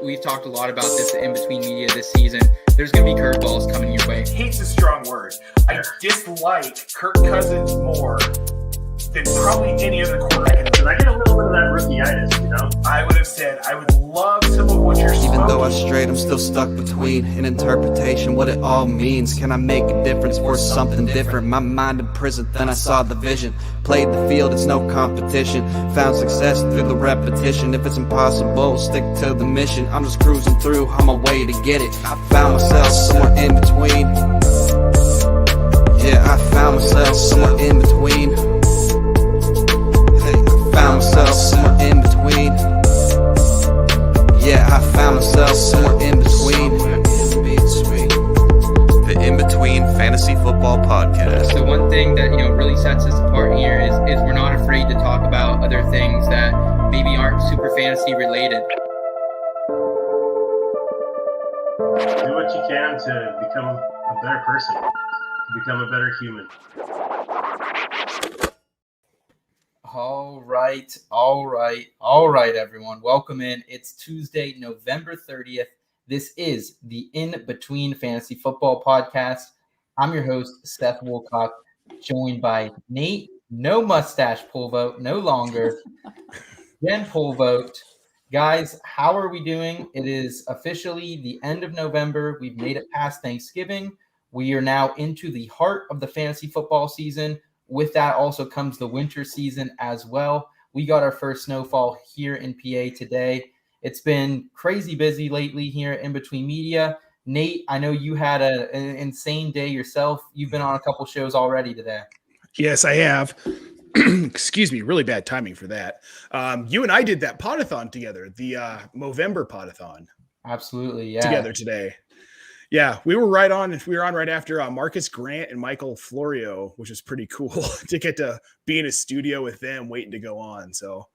we've talked a lot about this in between media this season. There's going to be curveballs coming your way. Hate's a strong word. I dislike Kirk Cousins more than probably any other quarterback. Because I get a little bit of that rookie-itis, you know? I would have said, I would love some of what you're smoking. Even though I strayed, I'm still stuck between an interpretation, what it all means. Can I make a difference for something different? My mind in prison, then I saw the vision. Played the field, it's no competition. Found success through the repetition. If it's impossible, stick to the mission. I'm just cruising through on my way to get it. I found myself somewhere in between. Yeah, I found myself somewhere in between. Found myself somewhere in between. Yeah, I found myself somewhere in between. The In Between Fantasy Football Podcast. So one thing that really sets us apart here is we're not afraid to talk about other things that maybe aren't super fantasy related. Do what you can to become a better person, to become a better human. All right, everyone. Welcome in. It's Tuesday, November 30th. This is the In Between Fantasy Football Podcast. I'm your host, Seth Woolcock, joined by Nate, no mustache pull vote, no longer, Jen pull vote. Guys, how are we doing? It is officially the end of November. We've made it past Thanksgiving. We are now into the heart of the fantasy football season. With that also comes the winter season as well. We got our first snowfall here in PA today. It's been crazy busy lately here in between media. Nate, I know you had an insane day yourself. You've been on a couple shows already today. Yes, I have. Excuse me, really bad timing for that. You and I did that podathon together, the Movember podathon. Absolutely, yeah. Together today. Yeah, we were on right after Marcus Grant and Michael Florio, which was pretty cool to get to be in a studio with them waiting to go on. So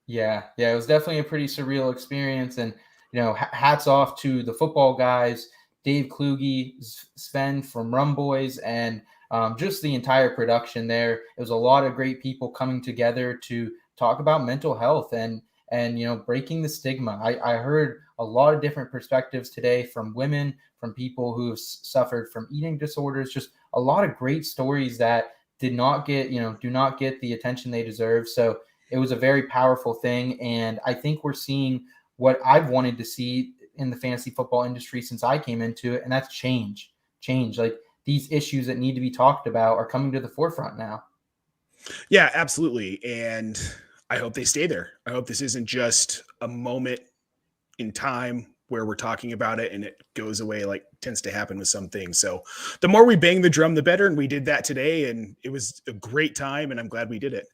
yeah, it was definitely a pretty surreal experience. And, hats off to the football guys, Dave Kluge, Sven from Rum Boys, and just the entire production there. It was a lot of great people coming together to talk about mental health and breaking the stigma. I heard a lot of different perspectives today from women, from people who have suffered from eating disorders, just a lot of great stories that do not get the attention they deserve. So it was a very powerful thing. And I think we're seeing what I've wanted to see in the fantasy football industry since I came into it. And that's change. Like these issues that need to be talked about are coming to the forefront now. Yeah, absolutely. And I hope they stay there. I hope this isn't just a moment in time where we're talking about it and it goes away like tends to happen with some things. So the more we bang the drum, the better. And we did that today and it was a great time and I'm glad we did it.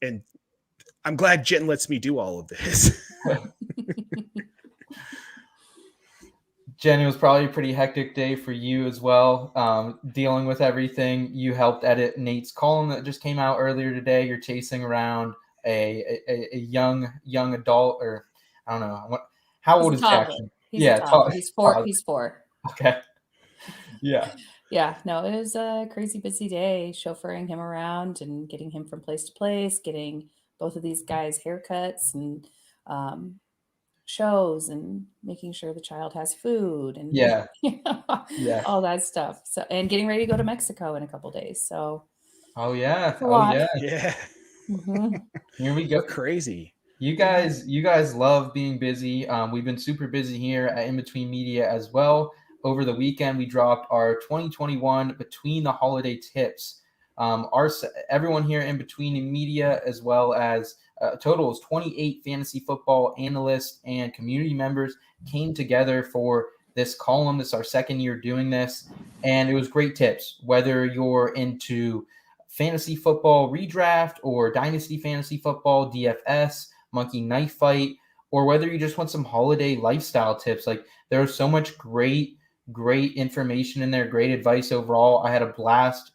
And I'm glad Jen lets me do all of this. Jen, it was probably a pretty hectic day for you as well, dealing with everything. You helped edit Nate's column that just came out earlier today. You're chasing around a young adult, or I don't know. How old is Jackson? He's four. He's 4. Okay. Yeah. Yeah. No, it was a crazy busy day, chauffeuring him around and getting him from place to place, getting both of these guys haircuts and shows and making sure the child has food and all that stuff. So, and getting ready to go to Mexico in a couple days. So, yeah. Mm-hmm. Here we go. Crazy. You guys love being busy. We've been super busy here at In Between Media as well. Over the weekend, we dropped our 2021 Between the Holiday Tips. Everyone here in Between Media, as well as a total of 28 fantasy football analysts and community members, came together for this column. This is our second year doing this, and it was great tips. Whether you're into fantasy football redraft or dynasty fantasy football, DFS, monkey knife fight, or whether you just want some holiday lifestyle tips. Like there's so much great information in there, great advice overall. I had a blast,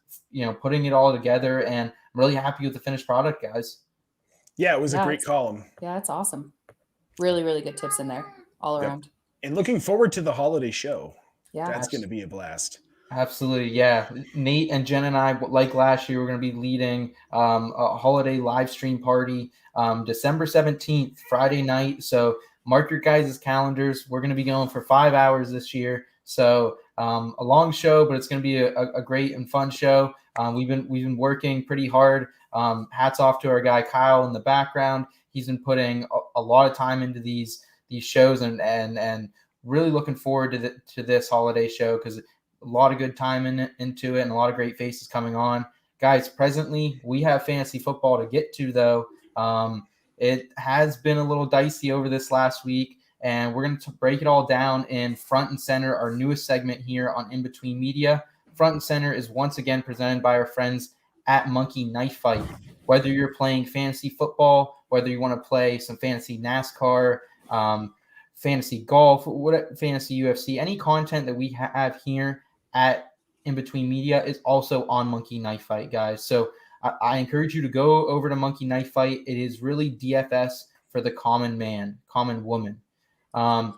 putting it all together, and I'm really happy with the finished product, guys. Yeah, it was a great column. Yeah, it's awesome. Really, really good tips in there all around. And looking forward to the holiday show. Yeah, that's going to be a blast. Absolutely, yeah. Nate and Jen and I, like last year, we're going to be leading a holiday live stream party December 17th, Friday night. So mark your guys' calendars. We're going to be going for 5 hours this year. So a long show, but it's going to be a great and fun show. We've been working pretty hard. Hats off to our guy Kyle in the background. He's been putting a lot of time into these shows and really looking forward to this holiday show because a lot of good time into it and a lot of great faces coming on. Guys, presently we have fantasy football to get to though. It has been a little dicey over this last week, and we're going to break it all down in Front and Center, our newest segment here on In Between Media. Front and Center is once again presented by our friends at Monkey Knife Fight. Whether you're playing fantasy football, whether you want to play some fantasy NASCAR, fantasy golf, fantasy UFC, any content that we have here at In Between Media is also on Monkey Knife Fight, guys. So I encourage you to go over to Monkey Knife Fight. It is really DFS for the common man, common woman. Go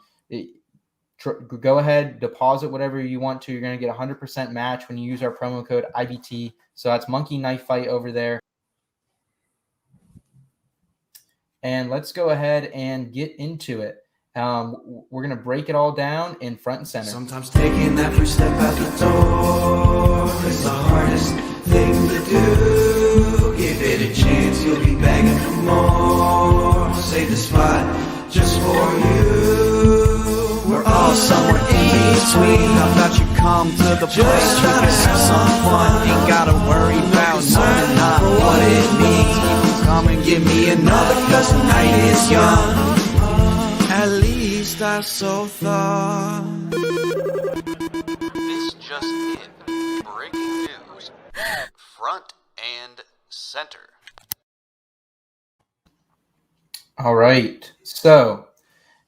ahead, deposit whatever you want to. You're going to get 100% match when you use our promo code IBT. So that's Monkey Knife Fight over there. And let's go ahead and get into it. We're going to break it all down in Front and Center. Sometimes taking that first step out the door is the hardest thing to do. Give it a chance, you'll be begging for more. Save the spot just for you. We're all somewhere in between. How about you come to the place we can have some fun? Ain't gotta worry about knowing not what it means. Come and give me another, cause the night is young. At least I so thought. This just in. Breaking news. Front and Center. All right. So,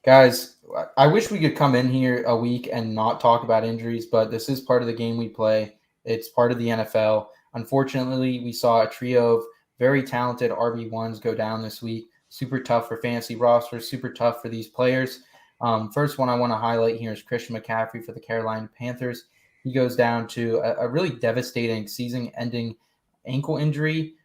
guys, I wish we could come in here a week and not talk about injuries, but this is part of the game we play. It's part of the NFL. Unfortunately, we saw a trio of very talented RB1s go down this week. Super tough for fantasy rosters, super tough for these players. First one I want to highlight here is Christian McCaffrey for the Carolina Panthers. He goes down to a really devastating season-ending ankle injury.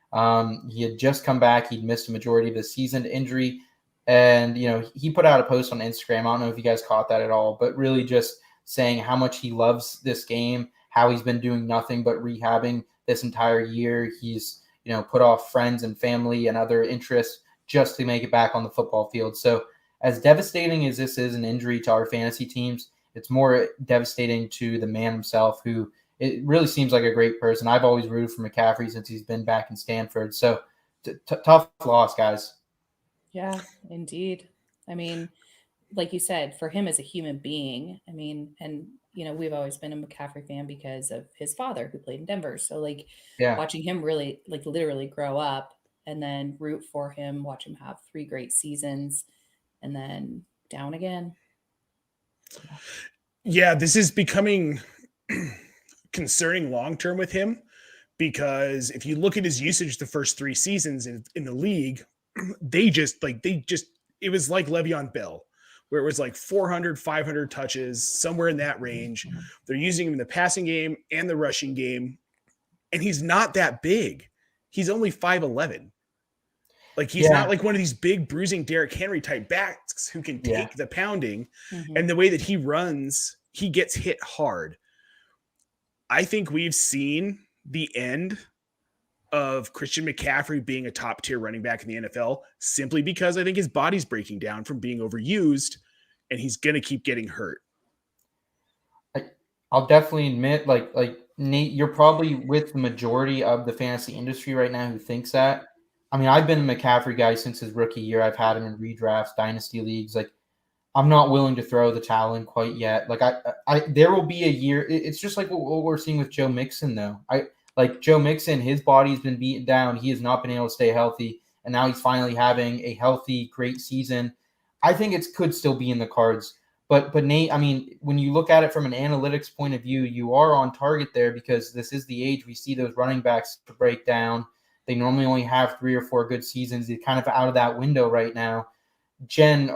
He had just come back. He'd missed a majority of the season to injury. And, he put out a post on Instagram. I don't know if you guys caught that at all, but really just saying how much he loves this game, how he's been doing nothing but rehabbing this entire year. He's, put off friends and family and other interests just to make it back on the football field. So as devastating as this is an injury to our fantasy teams, it's more devastating to the man himself, who it really seems like a great person. I've always rooted for McCaffrey since he's been back in Stanford. So tough loss, guys. Yeah, indeed. I mean, like you said, for him as a human being, we've always been a McCaffrey fan because of his father who played in Denver. So watching him really literally grow up and then root for him, watch him have 3 great seasons and then down again. Yeah, this is becoming concerning long-term with him, because if you look at his usage the first 3 seasons in the league, it was like Le'Veon Bell, where it was like 400, 500 touches, somewhere in that range. They're using him in the passing game and the rushing game, and he's not that big. He's only 5'11". He's not like one of these big bruising Derrick Henry type backs who can take the pounding. Mm-hmm. And the way that he runs, he gets hit hard. I think we've seen the end of Christian McCaffrey being a top tier running back in the NFL, simply because I think his body's breaking down from being overused, and he's going to keep getting hurt. I'll definitely admit, like Nate, you're probably with the majority of the fantasy industry right now who thinks that. I mean, I've been a McCaffrey guy since his rookie year. I've had him in redrafts, dynasty leagues. I'm not willing to throw the towel in quite yet. There will be a year. It's just like what we're seeing with Joe Mixon, though. Joe Mixon, his body's been beaten down. He has not been able to stay healthy, and now he's finally having a healthy, great season. I think it could still be in the cards. But Nate, I mean, when you look at it from an analytics point of view, you are on target there, because this is the age we see those running backs to break down. They normally only have 3 or 4 good seasons. They're kind of out of that window right now. Jen,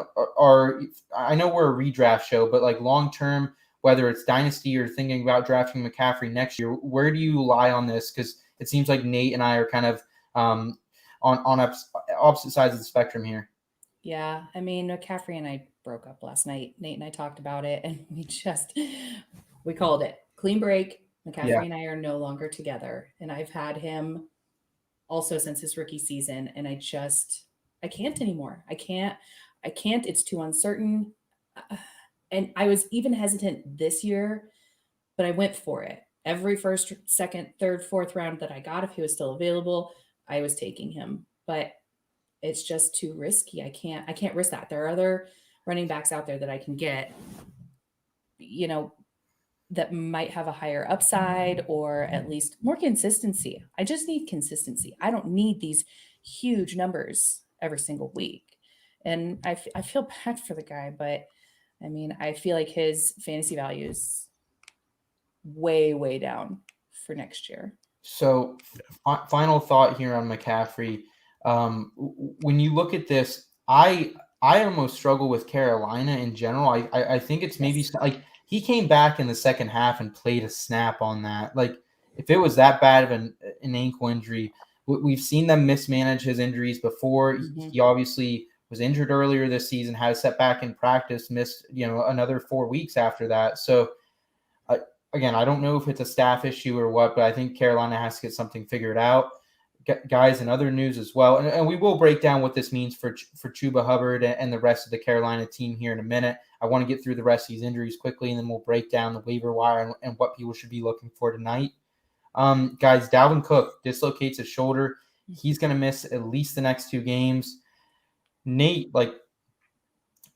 I know we're a redraft show, but long-term, whether it's dynasty or thinking about drafting McCaffrey next year, where do you lie on this? Because it seems like Nate and I are kind of on opposite sides of the spectrum here. Yeah, I mean, McCaffrey and I broke up last night. Nate and I talked about it, and we called it clean break. McCaffrey Yeah. and I are no longer together, and I've had him also since his rookie season, and I can't anymore. I can't. It's too uncertain. And I was even hesitant this year, but I went for it. Every first, second, third, fourth round that I got, if he was still available, I was taking him. But it's just too risky. I can't risk that. There are other running backs out there that I can get, that might have a higher upside or at least more consistency. I just need consistency. I don't need these huge numbers every single week. And I feel bad for the guy, but I mean, I feel like his fantasy value is way, way down for next year. So final thought here on McCaffrey. When you look at this, I almost struggle with Carolina in general. I think it's maybe like he came back in the second half and played a snap on that. Like if it was that bad of an ankle injury, we've seen them mismanage his injuries before. Mm-hmm. He obviously was injured earlier this season, had a setback in practice, missed another 4 weeks after that. So again, I don't know if it's a staff issue or what, but I think Carolina has to get something figured out. Guys, in other news as well, and we will break down what this means for Chuba Hubbard and the rest of the Carolina team here in a minute. I want to get through the rest of these injuries quickly, and then we'll break down the waiver wire and what people should be looking for tonight. Guys, Dalvin Cook dislocates his shoulder. He's going to miss at least the next 2 games. Nate, like,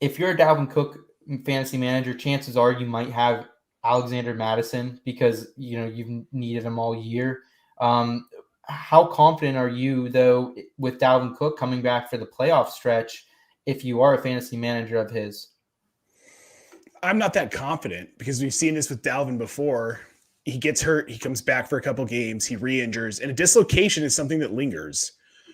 if you're a Dalvin Cook fantasy manager, chances are you might have Alexander Madison because, you've needed him all year. How confident are you, though, with Dalvin Cook coming back for the playoff stretch if you are a fantasy manager of his? I'm not that confident because we've seen this with Dalvin before. He gets hurt, he comes back for a couple games, he re-injures, and a dislocation is something that lingers.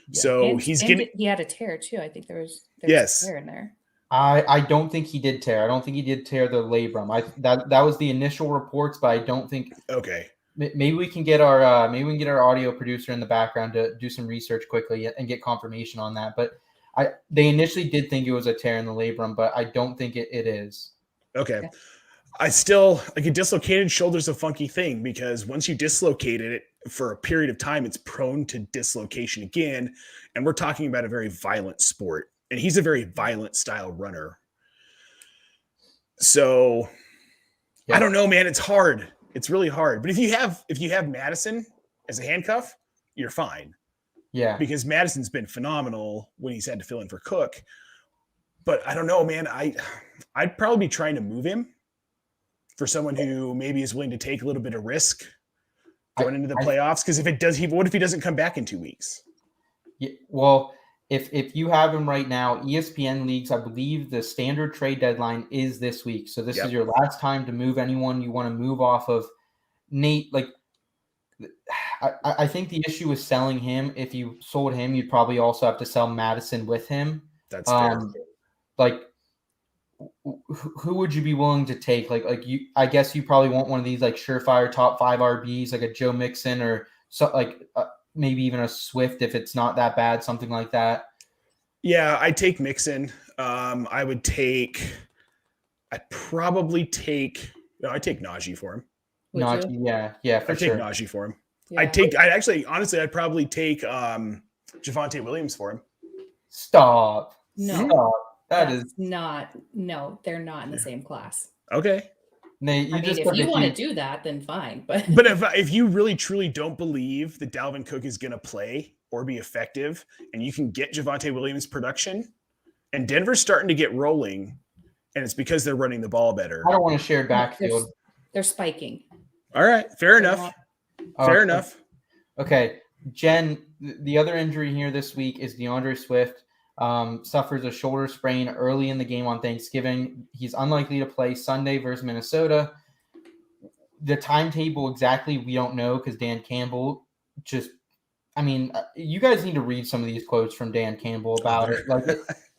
Yeah. So he had a tear too. I think there was a tear in there. I don't think he did tear. I don't think he did tear the labrum. That was the initial reports, but I don't think. Okay. Maybe we can get our audio producer in the background to do some research quickly and get confirmation on that. But they initially did think it was a tear in the labrum, but I don't think it is. Okay. I still like a dislocated shoulder is a funky thing because once you dislocate it for a period of time, it's prone to dislocation again. And we're talking about a very violent sport, and he's a very violent style runner. So I don't know, man. It's hard. It's really hard. But if you have Madison as a handcuff, you're fine. Yeah. Because Madison's been phenomenal when he's had to fill in for Cook. But I don't know, man. I'd probably be trying to move him for someone who maybe is willing to take a little bit of risk going into the playoffs. Because what if he doesn't come back in 2 weeks? Yeah, well, if you have him right now, ESPN leagues, I believe the standard trade deadline is this week. So this is your last time to move anyone you want to move off of. Nate, like, I think the issue is selling him. If you sold him, you'd probably also have to sell Madison with him. That's fair. Like, who would you be willing to take? Like you, I guess you probably want one of these like surefire top 5 RBs, like a Joe Mixon or so, like maybe even a Swift if it's not that bad, something like that. Yeah, I take Mixon. I take Naji for him. Naji, yeah, for sure. I'd take Naji for him. Yeah. I'd probably take Javonte Williams for him. Stop. No. No, they're not in the same class. Okay. Nate, if you want to do that, then fine. But if you really truly don't believe that Dalvin Cook is going to play or be effective, and you can get Javonte Williams production, and Denver's starting to get rolling, and it's because they're running the ball better. I don't want to share backfield. They're spiking. All right, fair enough. Fair enough. Okay, Jen. The other injury here this week is Deandre Swift. Suffers a shoulder sprain early in the game on Thanksgiving. He's unlikely to play Sunday versus Minnesota. The timetable exactly, we don't know because Dan Campbell you guys need to read some of these quotes from Dan Campbell about it. Like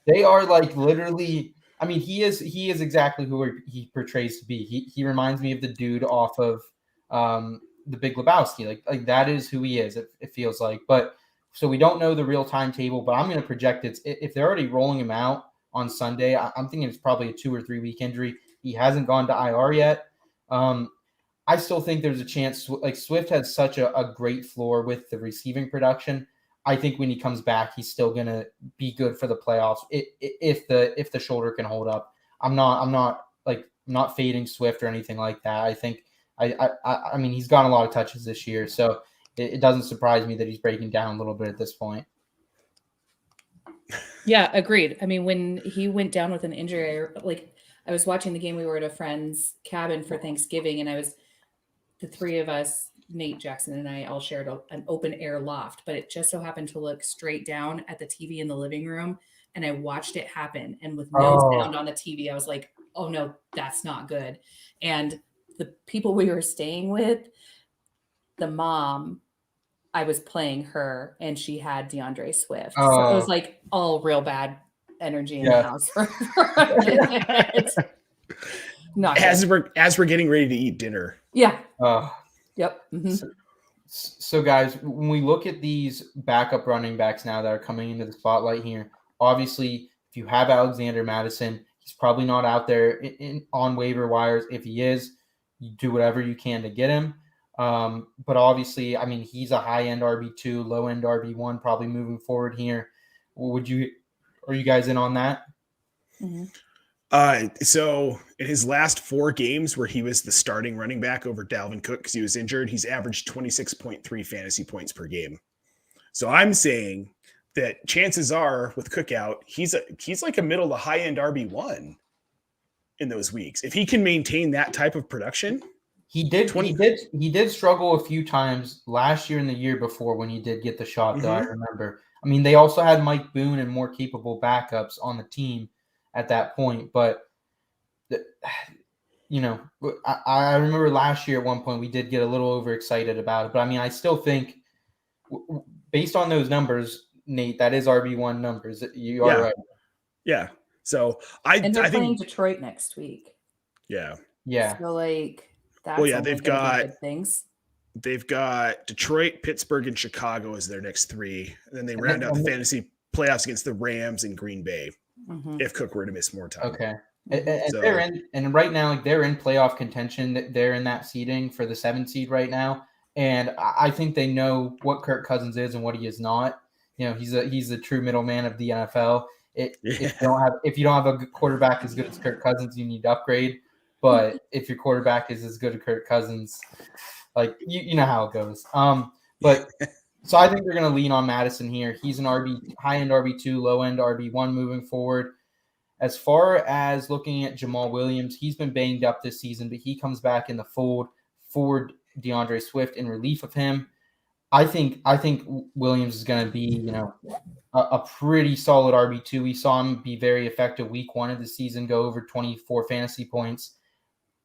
they are like literally, he is exactly who he portrays to be. He reminds me of the dude off of the Big Lebowski. Like that is who he is. It feels like, but So we don't know the real timetable, but I'm going to project if they're already rolling him out on Sunday, I'm thinking it's probably a 2 or 3 week injury. He hasn't gone to IR yet. I still think there's a chance. Like Swift has such a great floor with the receiving production. I think when he comes back, he's still going to be good for the playoffs if the shoulder can hold up. I'm not fading Swift or anything like that. I think I mean he's gotten a lot of touches this year, so it doesn't surprise me that he's breaking down a little bit at this point. Yeah, agreed. I mean, when he went down with an injury, I was watching the game. We were at a friend's cabin for Thanksgiving, and the three of us, Nate, Jackson, and I all shared an open air loft, but it just so happened to look straight down at the TV in the living room. And I watched it happen. And with no sound on the TV, I was like, oh no, that's not good. And the people we were staying with, the mom, I was playing her and she had Deandre Swift. So it was like all real bad energy in the house. Not as we're getting ready to eat dinner. Yeah. Yep. Mm-hmm. So guys, when we look at these backup running backs now that are coming into the spotlight here, obviously if you have Alexander Mattison, he's probably not out there on waiver wires. If he is, you do whatever you can to get him. But obviously, I mean, he's a high-end RB2, low-end RB1, probably moving forward here. Are you guys in on that? Mm-hmm. So in his last 4 games where he was the starting running back over Dalvin Cook because he was injured, he's averaged 26.3 fantasy points per game. So I'm saying that chances are with Cook out, he's like a middle to high-end RB1 in those weeks. If he can maintain that type of production. He did struggle a few times last year and the year before when he did get the shot, though, I remember. I mean, they also had Mike Boone and more capable backups on the team at that point. But, I remember last year at one point we did get a little overexcited about it. But, I mean, I still think based on those numbers, Nate, that is RB1 numbers. You are right. Yeah. So And they're playing Detroit next week. Yeah. Yeah. So, that's they've got good things. They've got Detroit, Pittsburgh, and Chicago as their next 3. And then they round out the fantasy playoffs against the Rams and Green Bay if Cook were to miss more time. Okay. And right now, they're in playoff contention. They're in that seeding for the 7 seed right now. And I think they know what Kirk Cousins is and what he is not. You know, he's a true middleman of the NFL. If you don't have a good quarterback as good as Kirk Cousins, you need to upgrade. But if your quarterback is as good as Kirk Cousins, you know how it goes. But so I think they're going to lean on Mattison here. He's an high-end RB2, low-end RB1 moving forward. As far as looking at Jamal Williams, he's been banged up this season, but he comes back in the fold for Deandre Swift in relief of him. I think Williams is going to be, a pretty solid RB2. We saw him be very effective week 1 of the season, go over 24 fantasy points.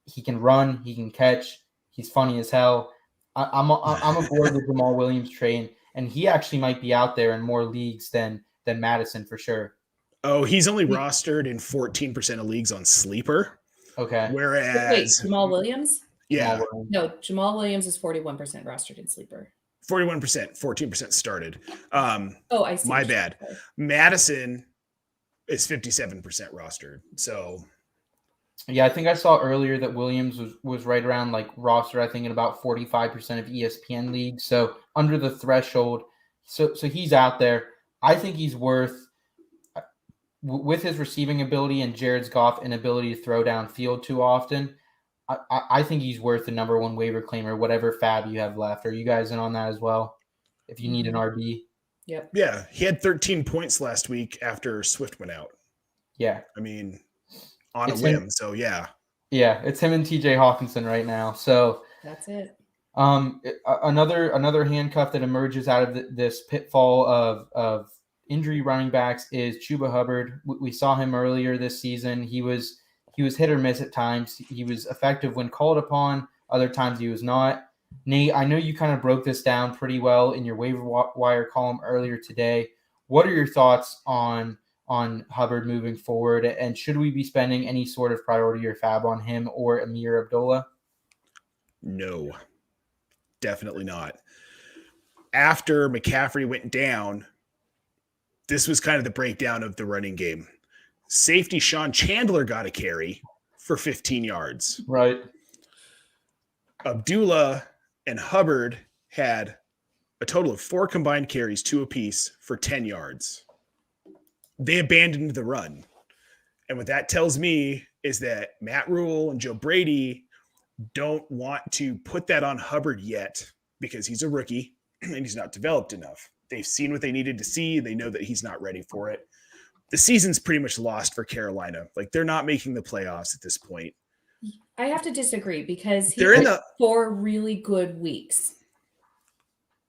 He can run, he can catch. He's funny as hell. I'm aboard the Jamal Williams train, and he actually might be out there in more leagues than Mattison for sure. Oh, he's only rostered in 14% of leagues on Sleeper. Okay. Whereas Jamal Williams? Yeah. No, Jamal Williams is 41% rostered in Sleeper. 41%, 14% started. I see. My bad. Madison is 57% rostered. So yeah, I think I saw earlier that Williams was right around roster, I think in about 45% of ESPN leagues. So under the threshold. So he's out there. I think he's worth, with his receiving ability and Jared Goff's inability to throw downfield too often, I think he's worth the number 1 waiver claimer, whatever fab you have left. Are you guys in on that as well? If you need an RB. Yep. Yeah, he had 13 points last week after Swift went out. Yeah. I mean, on a whim. So yeah. Yeah, it's him and TJ Hawkinson right now. So that's it. Another handcuff that emerges out of this pitfall of injury running backs is Chuba Hubbard. We saw him earlier this season. He was hit or miss at times. He was effective when called upon. Other times he was not. Nate, I know you kind of broke this down pretty well in your waiver wire column earlier today. What are your thoughts on Hubbard moving forward? And should we be spending any sort of priority or fab on him or Amir Abdullah? No, definitely not. after McCaffrey went down, this was kind of the breakdown of the running game. Safety Sean Chandler got a carry for 15 yards. Right. Abdullah and Hubbard had a total of 4 combined carries, 2 apiece, for 10 yards. They abandoned the run. And what that tells me is that Matt Rule and Joe Brady don't want to put that on Hubbard yet because he's a rookie and he's not developed enough. They've seen what they needed to see. They know that he's not ready for it. The season's pretty much lost for Carolina. Like, they're not making the playoffs at this point. I have to disagree because They're in had 4 really good weeks.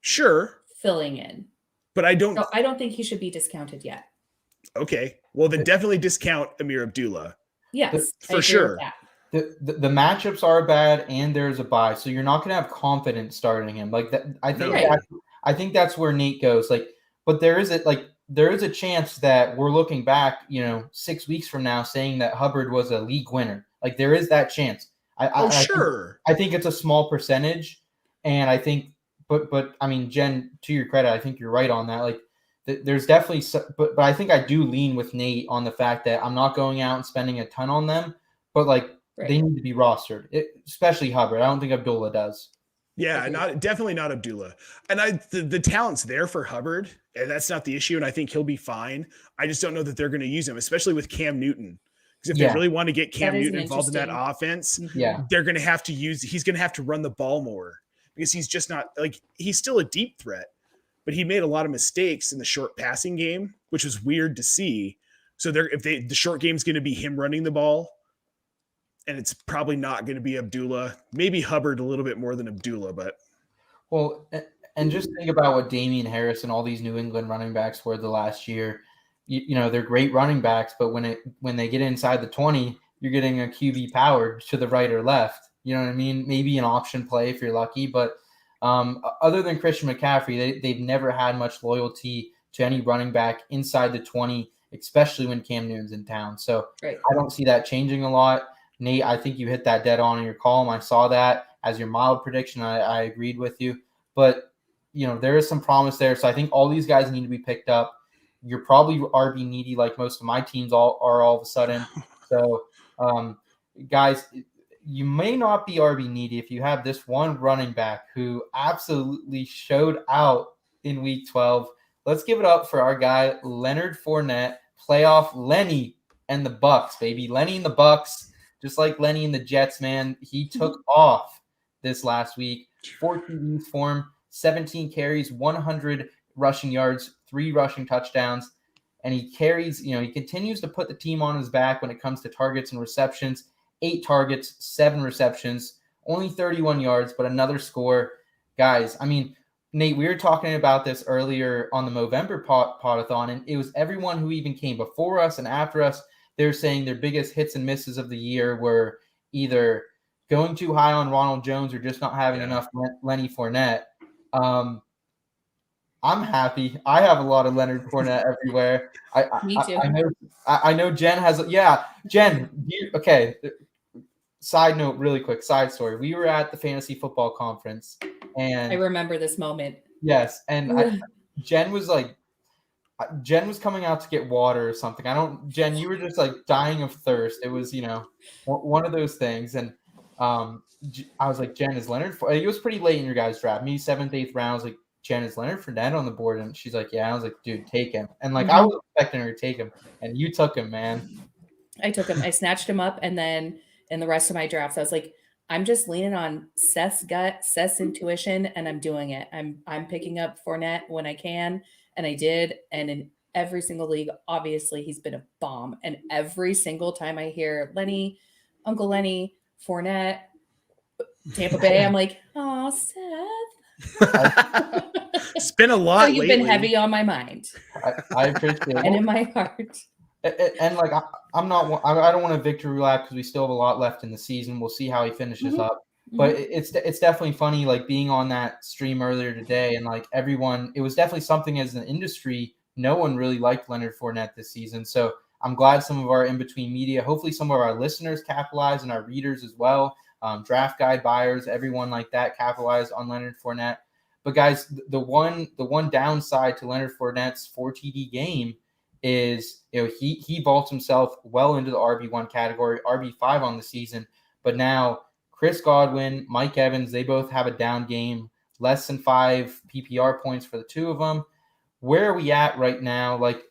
Sure. Filling in. But I don't think he should be discounted yet. Okay. Well, then definitely discount Amir Abdullah. Yes. For sure. The matchups are bad and there's a bye. So you're not going to have confidence starting him. Like that. I think that's where Nate goes. Like, but there is a chance that we're looking back, 6 weeks from now saying that Hubbard was a league winner. Like, there is that chance. I think it's a small percentage. And I think, but I mean, Jen, to your credit, I think you're right on that. Like, there's definitely, but I think I do lean with Nate on the fact that I'm not going out and spending a ton on them, but they need to be rostered, especially Hubbard. I don't think Abdullah does. Yeah, definitely not Abdullah. And the talent's there for Hubbard, and that's not the issue. And I think he'll be fine. I just don't know that they're going to use him, especially with Cam Newton. Because if they really want to get Cam Newton involved in that offense, they're going to have to he's going to have to run the ball more because he's just not he's still a deep threat, but he made a lot of mistakes in the short passing game, which was weird to see. So the short game's going to be him running the ball. And it's probably not going to be Abdullah. Maybe Hubbard a little bit more than Abdullah, but. Well, and just think about what Damian Harris and all these New England running backs were the last year. They're great running backs, but when they get inside the 20, you're getting a QB powered to the right or left. You know what I mean? Maybe an option play if you're lucky, but other than Christian McCaffrey, they've never had much loyalty to any running back inside the 20, especially when Cam Newton's in town. So I don't see that changing a lot. Nate, I think you hit that dead on in your column. I saw that as your mild prediction. I agreed with you. But, there is some promise there. So I think all these guys need to be picked up. You're probably RB needy like most of my teams are all of a sudden. So, guys, you may not be RB needy if you have this one running back who absolutely showed out in Week 12. Let's give it up for our guy, Leonard Fournette, playoff Lenny and the Bucks, baby. Lenny and the Bucks. Just like Lenny and the Jets, man, he took off this last week. 4 TDs for him, 17 carries, 100 rushing yards, 3 rushing touchdowns. And he carries, he continues to put the team on his back when it comes to targets and receptions. 8 targets, 7 receptions, only 31 yards, but another score. Guys, I mean, Nate, we were talking about this earlier on the Movember Podathon, and it was everyone who even came before us and after us. They're saying their biggest hits and misses of the year were either going too high on Ronald Jones or just not having enough Lenny Fournette. I'm happy. I have a lot of Leonard Fournette everywhere. Me too. I know Jen has. Yeah, Jen. Okay. Side note, really quick. Side story. We were at the fantasy football conference, and I remember this moment. Yes, and Jen was coming out to get water or something. Jen, you were just dying of thirst. It was, one of those things. And I was like, Jen, is Leonard, it was pretty late in your guys' draft, maybe 7th, 8th round. I was like, Jen, is Leonard Fournette on the board? And she's like, yeah. I was like, dude, take him. And I was expecting her to take him, and you took him, man. I took him. I snatched him up. And then in the rest of my drafts, I was like, I'm just leaning on Seth's gut, Seth's intuition, and I'm doing it. I'm picking up Fournette when I can. And I did. And in every single league, obviously, he's been a bomb. And every single time I hear Lenny, Uncle Lenny, Fournette, Tampa Bay, I'm like, oh, Seth. It's been a lot. So you've been heavy on my mind. I appreciate it. And in my heart. And I don't want to victory lap because we still have a lot left in the season. We'll see how he finishes up. But it's definitely funny, being on that stream earlier today, and everyone, it was definitely something as an industry. No one really liked Leonard Fournette this season. So I'm glad some of our in-between media, hopefully some of our listeners capitalize, and our readers as well, draft guide buyers, everyone like that capitalized on Leonard Fournette. But guys, the one downside to Leonard Fournette's 4 TD game is, he vaults himself well into the RB1 category, RB5 on the season. But now Chris Godwin, Mike Evans, they both have a down game, less than 5 PPR points for the two of them. Where are we at right now? Like,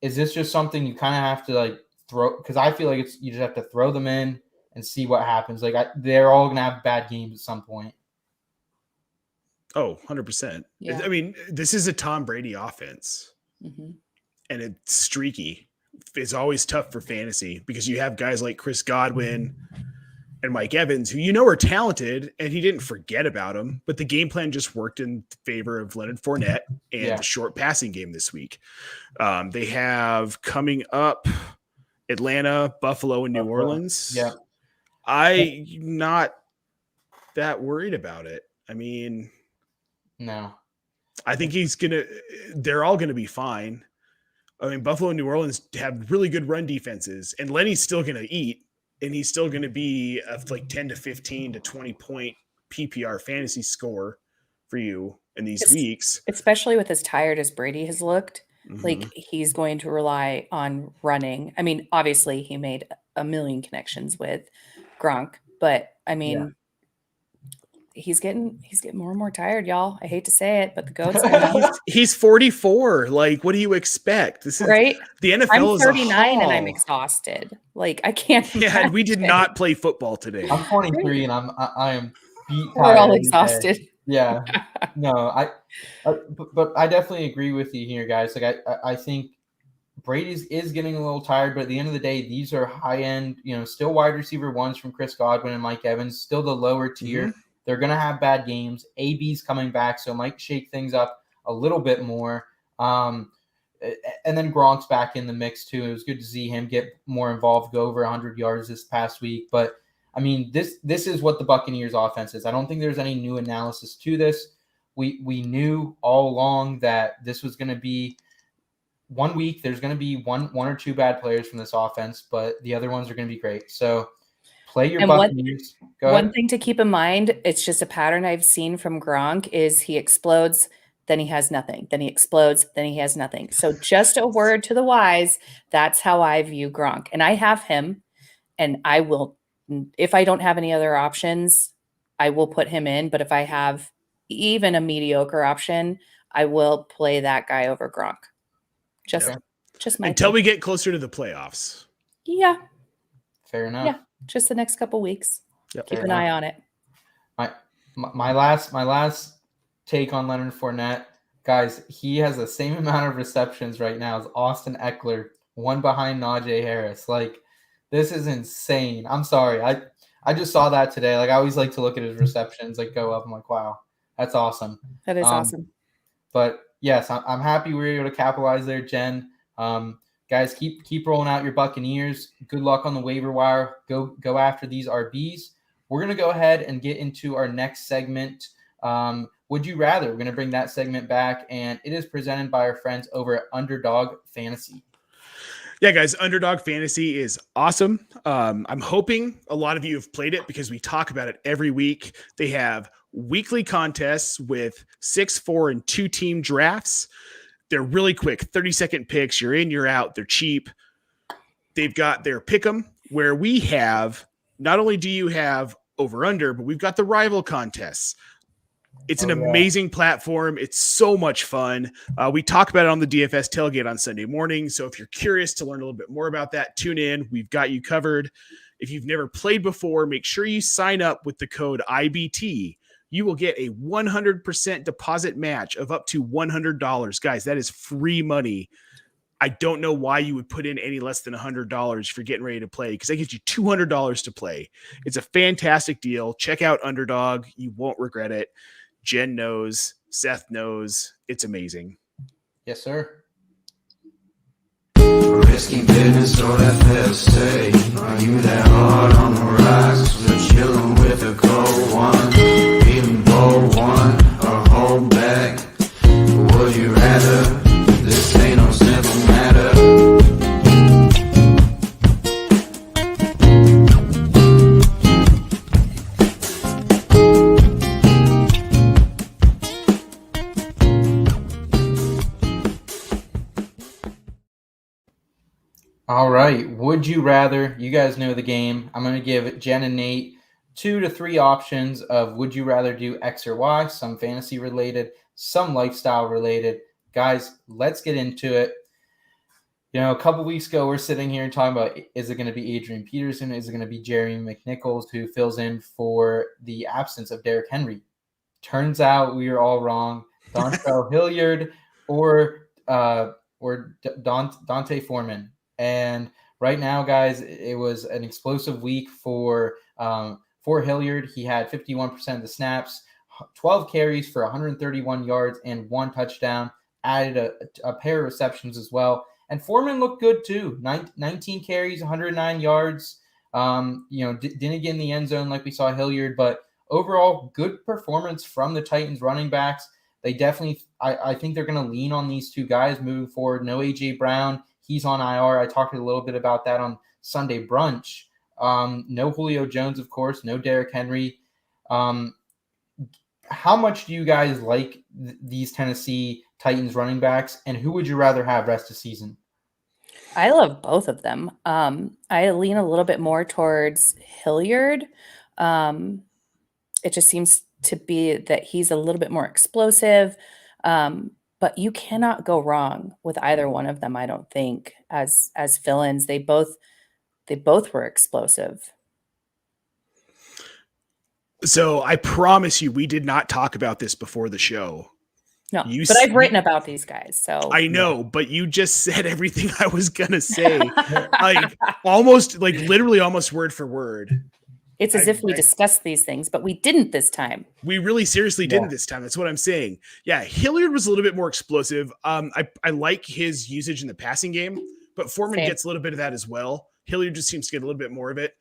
is this just something you kind of have to like throw? Because I feel like you just have to throw them in and see what happens. Like, they're all going to have bad games at some point. Oh, 100%. Yeah. I mean, this is a Tom Brady offense, Mm-hmm. and it's streaky. It's always tough for fantasy because you have guys like Chris Godwin and Mike Evans, who are talented, and he didn't forget about them, but the game plan just worked in favor of Leonard Fournette and the short passing game this week. They have coming up Atlanta, Buffalo, and New Orleans. Yeah. I'm not that worried about it. I mean, no, I think they're all going to be fine. I mean, Buffalo and New Orleans have really good run defenses, and Lenny's still going to eat, and he's still going to be a like 10 to 15 to 20 point PPR fantasy score for you in these weeks. Especially with as tired as Brady has looked, Mhm. like he's going to rely on running. I mean, obviously he made a million connections with Gronk, but I mean, he's getting more and more tired, y'all. I hate to say it, but the goat's He's 44. Like, what do you expect? This is right. The NFL I'm is 39 and I'm haul. exhausted. Like, I can't. Yeah, we did imagine. not play football today. I'm 23 and I am beat. We're tired all every day. exhausted. Yeah, no, but I definitely agree with you here, guys. Like, I think Brady is getting a little tired, but at the end of the day, these are high end, still wide receiver ones from Chris Godwin and Mike Evans, still the lower tier. Mm-hmm. They're going to have bad games. AB's coming back, so it might shake things up a little bit more. And then Gronk's back in the mix, too. It was good to see him get more involved, go over 100 yards this past week. But, I mean, this is what the Buccaneers offense is. I don't think there's any new analysis to this. We knew all along that this was going to be 1 week. There's going to be one or two bad players from this offense, but the other ones are going to be great. So, play your Buccaneers. One thing to keep in mind, it's just a pattern I've seen from Gronk is he explodes, then he has nothing. Then he explodes, then he has nothing. So just a word to the wise, that's how I view Gronk. And I have him, and I will, if I don't have any other options, I will put him in. But if I have even a mediocre option, I will play that guy over Gronk. Just my until thing. we get closer to the playoffs. Yeah. Fair enough. Yeah. Just the next couple weeks. Yep. Keep an eye on it. My last take on Leonard Fournette, guys, he has the same amount of receptions right now as Austin Eckler, one behind Naji Harris. Like, this is insane. I'm sorry. I just saw that today. Like, I always like to look at his receptions, like, go up. I'm like, wow, that's awesome. That is awesome. But yes, I'm happy we were able to capitalize there, Jen. Guys, keep rolling out your Buccaneers. Good luck on the waiver wire. Go after these RBs. We're going to go ahead and get into our next segment. Would you rather? We're going to bring that segment back, and it is presented by our friends over at Underdog Fantasy. Yeah, guys, Underdog Fantasy is awesome. I'm hoping a lot of you have played it because we talk about it every week. They have weekly contests with 6, 4, and 2 team drafts. They're really quick, 30-second picks. You're in, you're out. They're cheap. They've got their Pick'em, where we have, not only do you have over-under, but we've got the rival contests. It's an amazing platform. It's so much fun. We talk about it on the DFS tailgate on Sunday morning. So if you're curious to learn a little bit more about that, tune in. We've got you covered. If you've never played before, make sure you sign up with the code IBT. You will get a 100% deposit match of up to $100. Guys, that is free money. I don't know why you would put in any less than $100 if you're getting ready to play, because that gives you $200 to play. It's a fantastic deal. Check out Underdog. You won't regret it. Jen knows. Seth knows. It's amazing. Yes, sir. Risky business, so that fair say. Are you that hard on the rocks? We're chilling with a cold one. Even bold one, or hold back. Would you rather? This ain't no simple matter. All right. Would you rather? You guys know the game. I'm going to give Jen and Nate 2 to 3 options of would you rather do X or Y, some fantasy related, some lifestyle related. Guys, let's get into it. A couple weeks ago, we're sitting here talking about, is it going to be Adrian Peterson? Is it going to be Jerry McNichols, who fills in for the absence of Derrick Henry? Turns out we were all wrong. Dontrell Hilliard or Dante Foreman. And right now, guys, it was an explosive week for Hilliard. He had 51% of the snaps, 12 carries for 131 yards and 1 touchdown, added a pair of receptions as well. And Foreman looked good too. 19 carries, 109 yards. Didn't get in the end zone like we saw Hilliard, but overall, good performance from the Titans running backs. They definitely, I think they're going to lean on these two guys moving forward. No A.J. Brown. He's on IR. I talked a little bit about that on Sunday brunch. No Julio Jones, of course. No Derrick Henry. How much do you guys like these Tennessee Titans running backs, and who would you rather have rest of season? I love both of them. I lean a little bit more towards Hilliard. It just seems to be that he's a little bit more explosive. But you cannot go wrong with either one of them, I don't think, as fill-ins. They both were explosive. So I promise you, we did not talk about this before the show. No, but I've written about these guys, so I know. But you just said everything I was gonna say, literally almost word for word. It's as if we discussed these things, but we didn't this time. We really seriously didn't this time. That's what I'm saying. Yeah, Hilliard was a little bit more explosive. I like his usage in the passing game, but Foreman gets a little bit of that as well. Hilliard just seems to get a little bit more of it.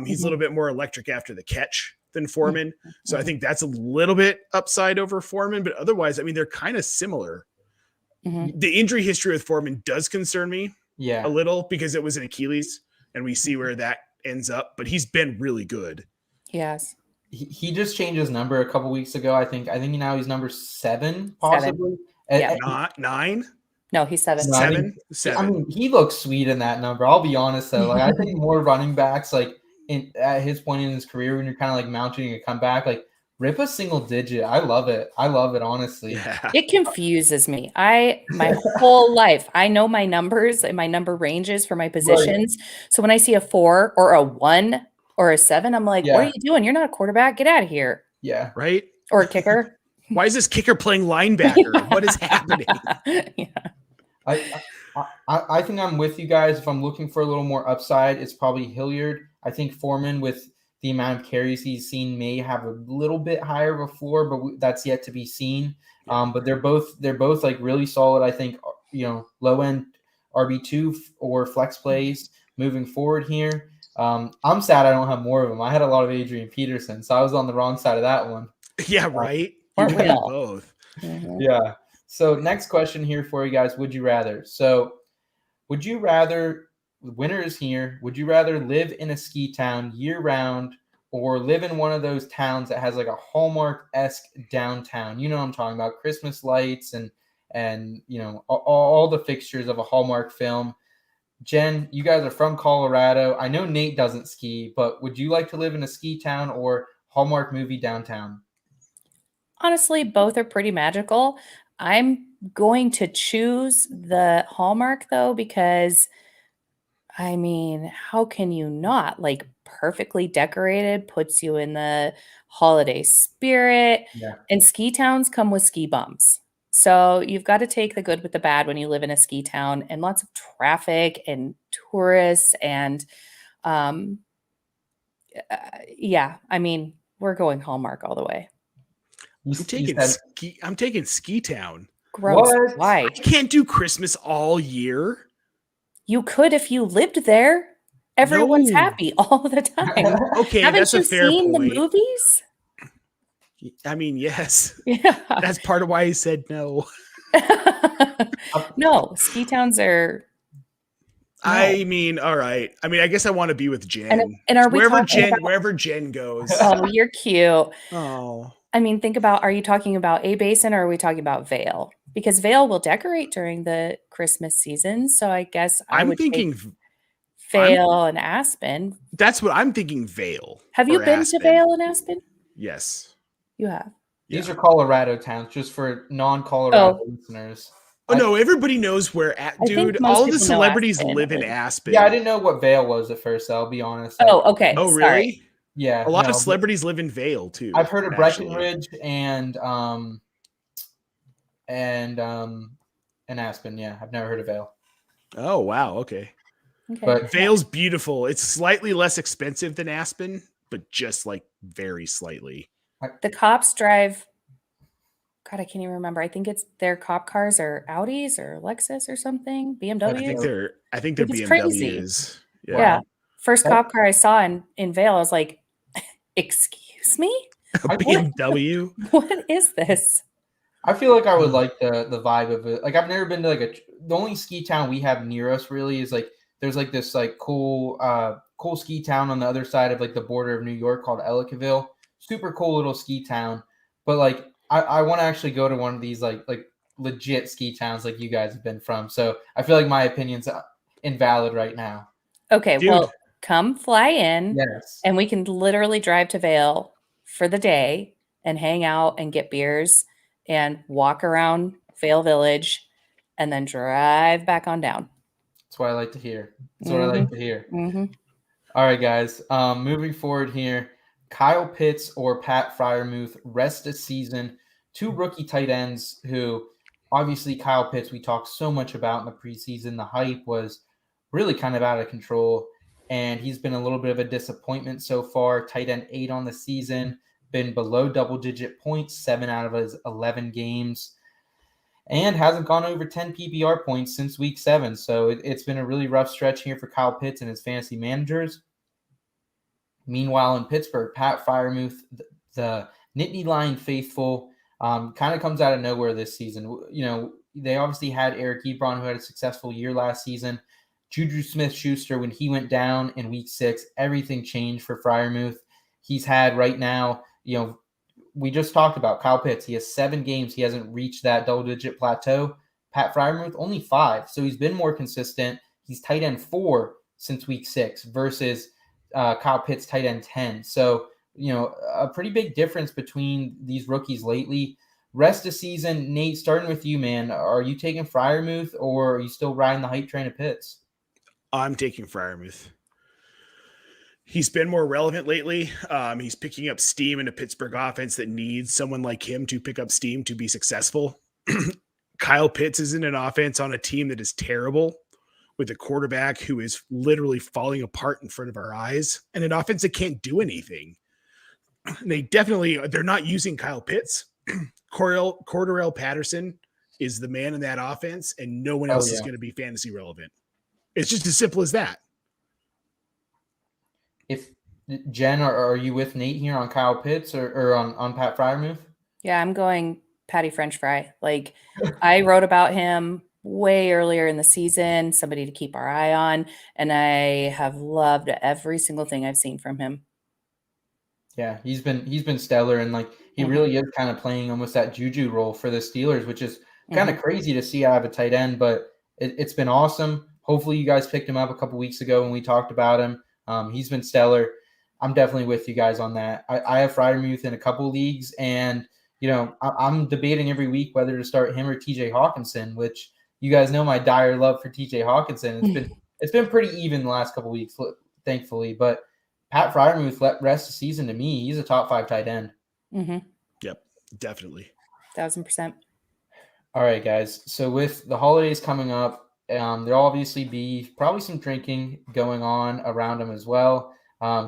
He's a little bit more electric after the catch than Foreman. So I think that's a little bit upside over Foreman, but otherwise, I mean, they're kind of similar. The injury history with Foreman does concern me a little because it was an Achilles, and we see where that ends up, but he's been really good. Yes. He just changed his number a couple weeks ago. I think now he's number 7, possibly. 7. Not 9. No, he's 7. 7. I mean, he looks sweet in that number. I'll be honest though. I think more running backs at his point in his career when you're kind of mounting a comeback, rip a single digit. I love it. Honestly. Yeah. It confuses me. My whole life, I know my numbers and my number ranges for my positions. Right. So when I see a 4 or a 1 or a 7, I'm like, what are you doing? You're not a quarterback. Get out of here. Yeah. Right. Or a kicker. Why is this kicker playing linebacker? What is happening? I think I'm with you guys. If I'm looking for a little more upside, it's probably Hilliard. I think Foreman, with the amount of carries he's seen, may have a little bit higher of a floor, but that's yet to be seen. But they're both really solid. I think low end RB2 or flex plays moving forward here. I'm sad I don't have more of them. I had a lot of Adrian Peterson, so I was on the wrong side of that one. Yeah, right. Aren't we all? Both. Yeah. So next question here for you guys. Would you rather? So would you rather, winter is here, would you rather live in a ski town year round or live in one of those towns that has a Hallmark-esque downtown? You know what I'm talking about, Christmas lights and all the fixtures of a Hallmark film. Jen, you guys are from Colorado. I know Nate doesn't ski, but would you like to live in a ski town or Hallmark movie downtown? Honestly, both are pretty magical. I'm going to choose the Hallmark though, because I mean, how can you not? Perfectly decorated puts you in the holiday spirit. Yeah. And ski towns come with ski bumps. So you've got to take the good with the bad when you live in a ski town, and lots of traffic and tourists. And I mean, we're going Hallmark all the way. I'm taking ski town. Gross. What? Why? You can't do Christmas all year. You could if you lived there. Everyone's happy all the time. Okay, Haven't that's you a fair seen point. the movies? I mean, yes. Yeah. That's part of why I said no. No, ski towns are. No. I mean, all right. I mean, I guess I want to be with Jen. And are we wherever Jen goes. Oh, you're cute. Oh. I mean, think about, are you talking about A Basin or are we talking about Vail? Because Vail will decorate during the Christmas season. So I guess I'm thinking Vale and Aspen. That's what I'm thinking. Vale. Have you or been Aspen. to Vale and Aspen? Yes. You have. These Yeah. are Colorado towns, just for non-Colorado Oh. listeners. Oh no, everybody knows where dude, most all the people know celebrities Aspen, live in but- Aspen. Yeah, I didn't know what Vale was at first. I'll be honest. Oh, okay. Oh, Sorry. really? Yeah, A lot no, of celebrities live in Vale too. I've heard of actually. Breckenridge and Aspen. Yeah, I've never heard of Vale. Oh wow, okay. Okay. But Vale's beautiful. It's slightly less expensive than Aspen, but just like very slightly. The cops drive. God, I can't even remember. I think it's their cop cars are Audis or Lexus or something. BMW. I think they're It's crazy. BMWs. Yeah. First cop car I saw in Vale, I was like, "Excuse me, A BMW. what is this?" I feel like I would like the vibe of it. Like I've never been to the only ski town we have near us really is like there's like this like cool ski town on the other side of like the border of New York called Ellicottville. Super cool little ski town. But like I want to actually go to one of these like legit ski towns like you guys have been from. So I feel like my opinion's invalid right now. Okay, Dude. well, come fly in, Yes. and we can literally drive to Vale for the day and hang out and get beers and walk around Vale Village, and then drive back on down. That's what I like to hear. That's what I like to hear. Mm-hmm. All right, guys. Moving forward here, Kyle Pitts or Pat Freiermuth, rest of season. Two rookie tight ends who, obviously, Kyle Pitts, we talked so much about in the preseason. The hype was really kind of out of control, and he's been a little bit of a disappointment so far. Tight end 8 on the season, been below double-digit points, 7 out of his 11 games, and hasn't gone over 10 PPR points since week 7. So it's been a really rough stretch here for Kyle Pitts and his fantasy managers. Meanwhile, in Pittsburgh, Pat Freiermuth, the Nittany Lion faithful, kind of comes out of nowhere this season. You know, they obviously had Eric Ebron, who had a successful year last season. Juju Smith-Schuster, when he went down in week 6, everything changed for Freiermuth. He's had right now, you know, we just talked about Kyle Pitts. He has 7 games. He hasn't reached that double-digit plateau. Pat Freiermuth, only 5. So he's been more consistent. He's tight end 4 since week 6 versus Kyle Pitts, tight end 10. So, you know, a pretty big difference between these rookies lately. Rest of season, Nate, starting with you, man. Are you taking Freiermuth or are you still riding the hype train of Pitts? I'm taking Freiermuth. He's been more relevant lately. He's picking up steam in a Pittsburgh offense that needs someone like him to pick up steam to be successful. Kyle Pitts is in an offense on a team that is terrible, with a quarterback who is literally falling apart in front of our eyes, and an offense that can't do anything. They're not using Kyle Pitts. Cordarrelle Patterson is the man in that offense, and no one else is going to be fantasy relevant. It's just as simple as that. If Jen, are you with Nate here on Kyle Pitts or on Pat Freiermuth? Yeah, I'm going Patty French Fry. Like, I wrote about him way earlier in the season, somebody to keep our eye on, and I have loved every single thing I've seen from him. Yeah, he's been stellar, and like he really is kind of playing almost that Juju role for the Steelers, which is kind of crazy to see out of a tight end, but it's been awesome. Hopefully you guys picked him up a couple weeks ago when we talked about him. He's been stellar. I'm definitely with you guys on that. I have Freiermuth in a couple leagues, and you know I'm debating every week whether to start him or TJ Hawkinson, which you guys know my dire love for TJ Hawkinson. It's been pretty even the last couple weeks, thankfully. But Pat Freiermuth, rest of season, to me, he's a top 5 tight end. Mm-hmm. Yep, definitely. 1000%. All right, guys. So with the holidays coming up, there'll obviously be probably some drinking going on around them as well.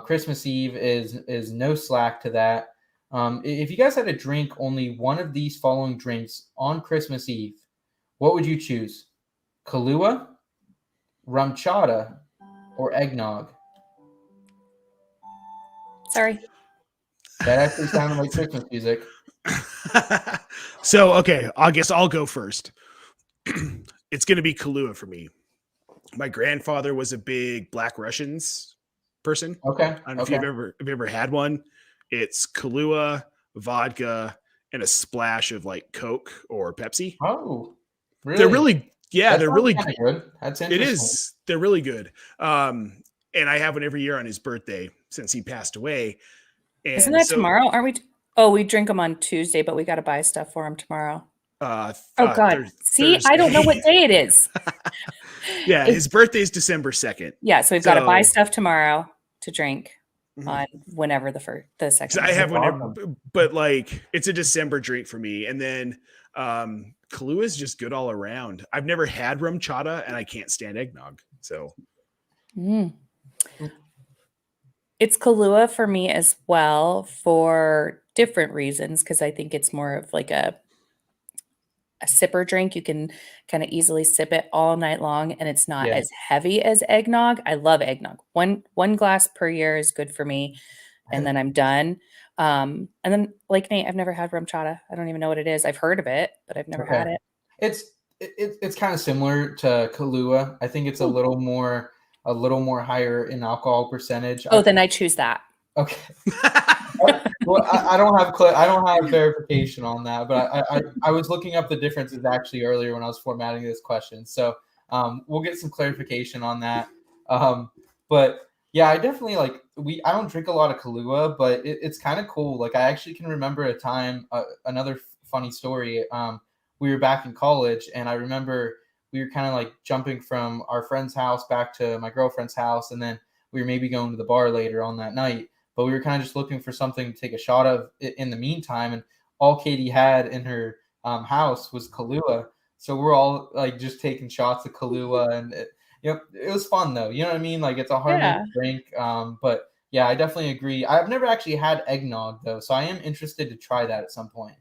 Christmas Eve is no slack to that. If you guys had to drink only one of these following drinks on Christmas Eve, what would you choose? Kahlua, Rumchata, or Eggnog? Sorry. That actually sounded like Christmas music. So, okay, I guess I'll go first. It's going to be Kahlua for me. My grandfather was a big Black Russians person. Okay. I don't know if you've ever had one. It's Kahlua, vodka, and a splash of like Coke or Pepsi. Oh, really? Yeah, they're really good. That's it interesting. is. They're really good. And I have one every year on his birthday since he passed away. And Isn't that tomorrow? Aren't we? Oh, we drink them on Tuesday, but we got to buy stuff for him tomorrow. Oh God! See, Thursday. I don't know what day it is. Yeah, his birthday is December 2nd. Yeah, so we've got to buy stuff tomorrow to drink on whenever the second. I have one, but like it's a December drink for me. And then Kahlua is just good all around. I've never had Rumchata, and I can't stand eggnog. So it's Kahlua for me as well for different reasons, because I think it's more of like a sipper drink. You can kind of easily sip it all night long, and it's not as heavy as eggnog. I love eggnog. One glass per year is good for me, and then I'm done. And then, like Nate, I've never had Rumchata. I don't even know what it is. I've heard of it, but I've never had it. It's kind of similar to Kahlua. I think it's a little more higher in alcohol percentage. Oh, then I choose that. Okay. Well, I don't have verification on that, but I was looking up the differences actually earlier when I was formatting this question. So we'll get some clarification on that. But yeah, I definitely I don't drink a lot of Kahlua, but it's kind of cool. Like I actually can remember a time, another funny story. We were back in college, and I remember we were kind of like jumping from our friend's house back to my girlfriend's house, and then we were maybe going to the bar later on that night. But we were kind of just looking for something to take a shot of in the meantime, and all Katie had in her house was Kahlua. So we're all like just taking shots of Kahlua, and it was fun though. You know what I mean? Like it's a harmless drink. But yeah, I definitely agree. I've never actually had eggnog though, so I am interested to try that at some point.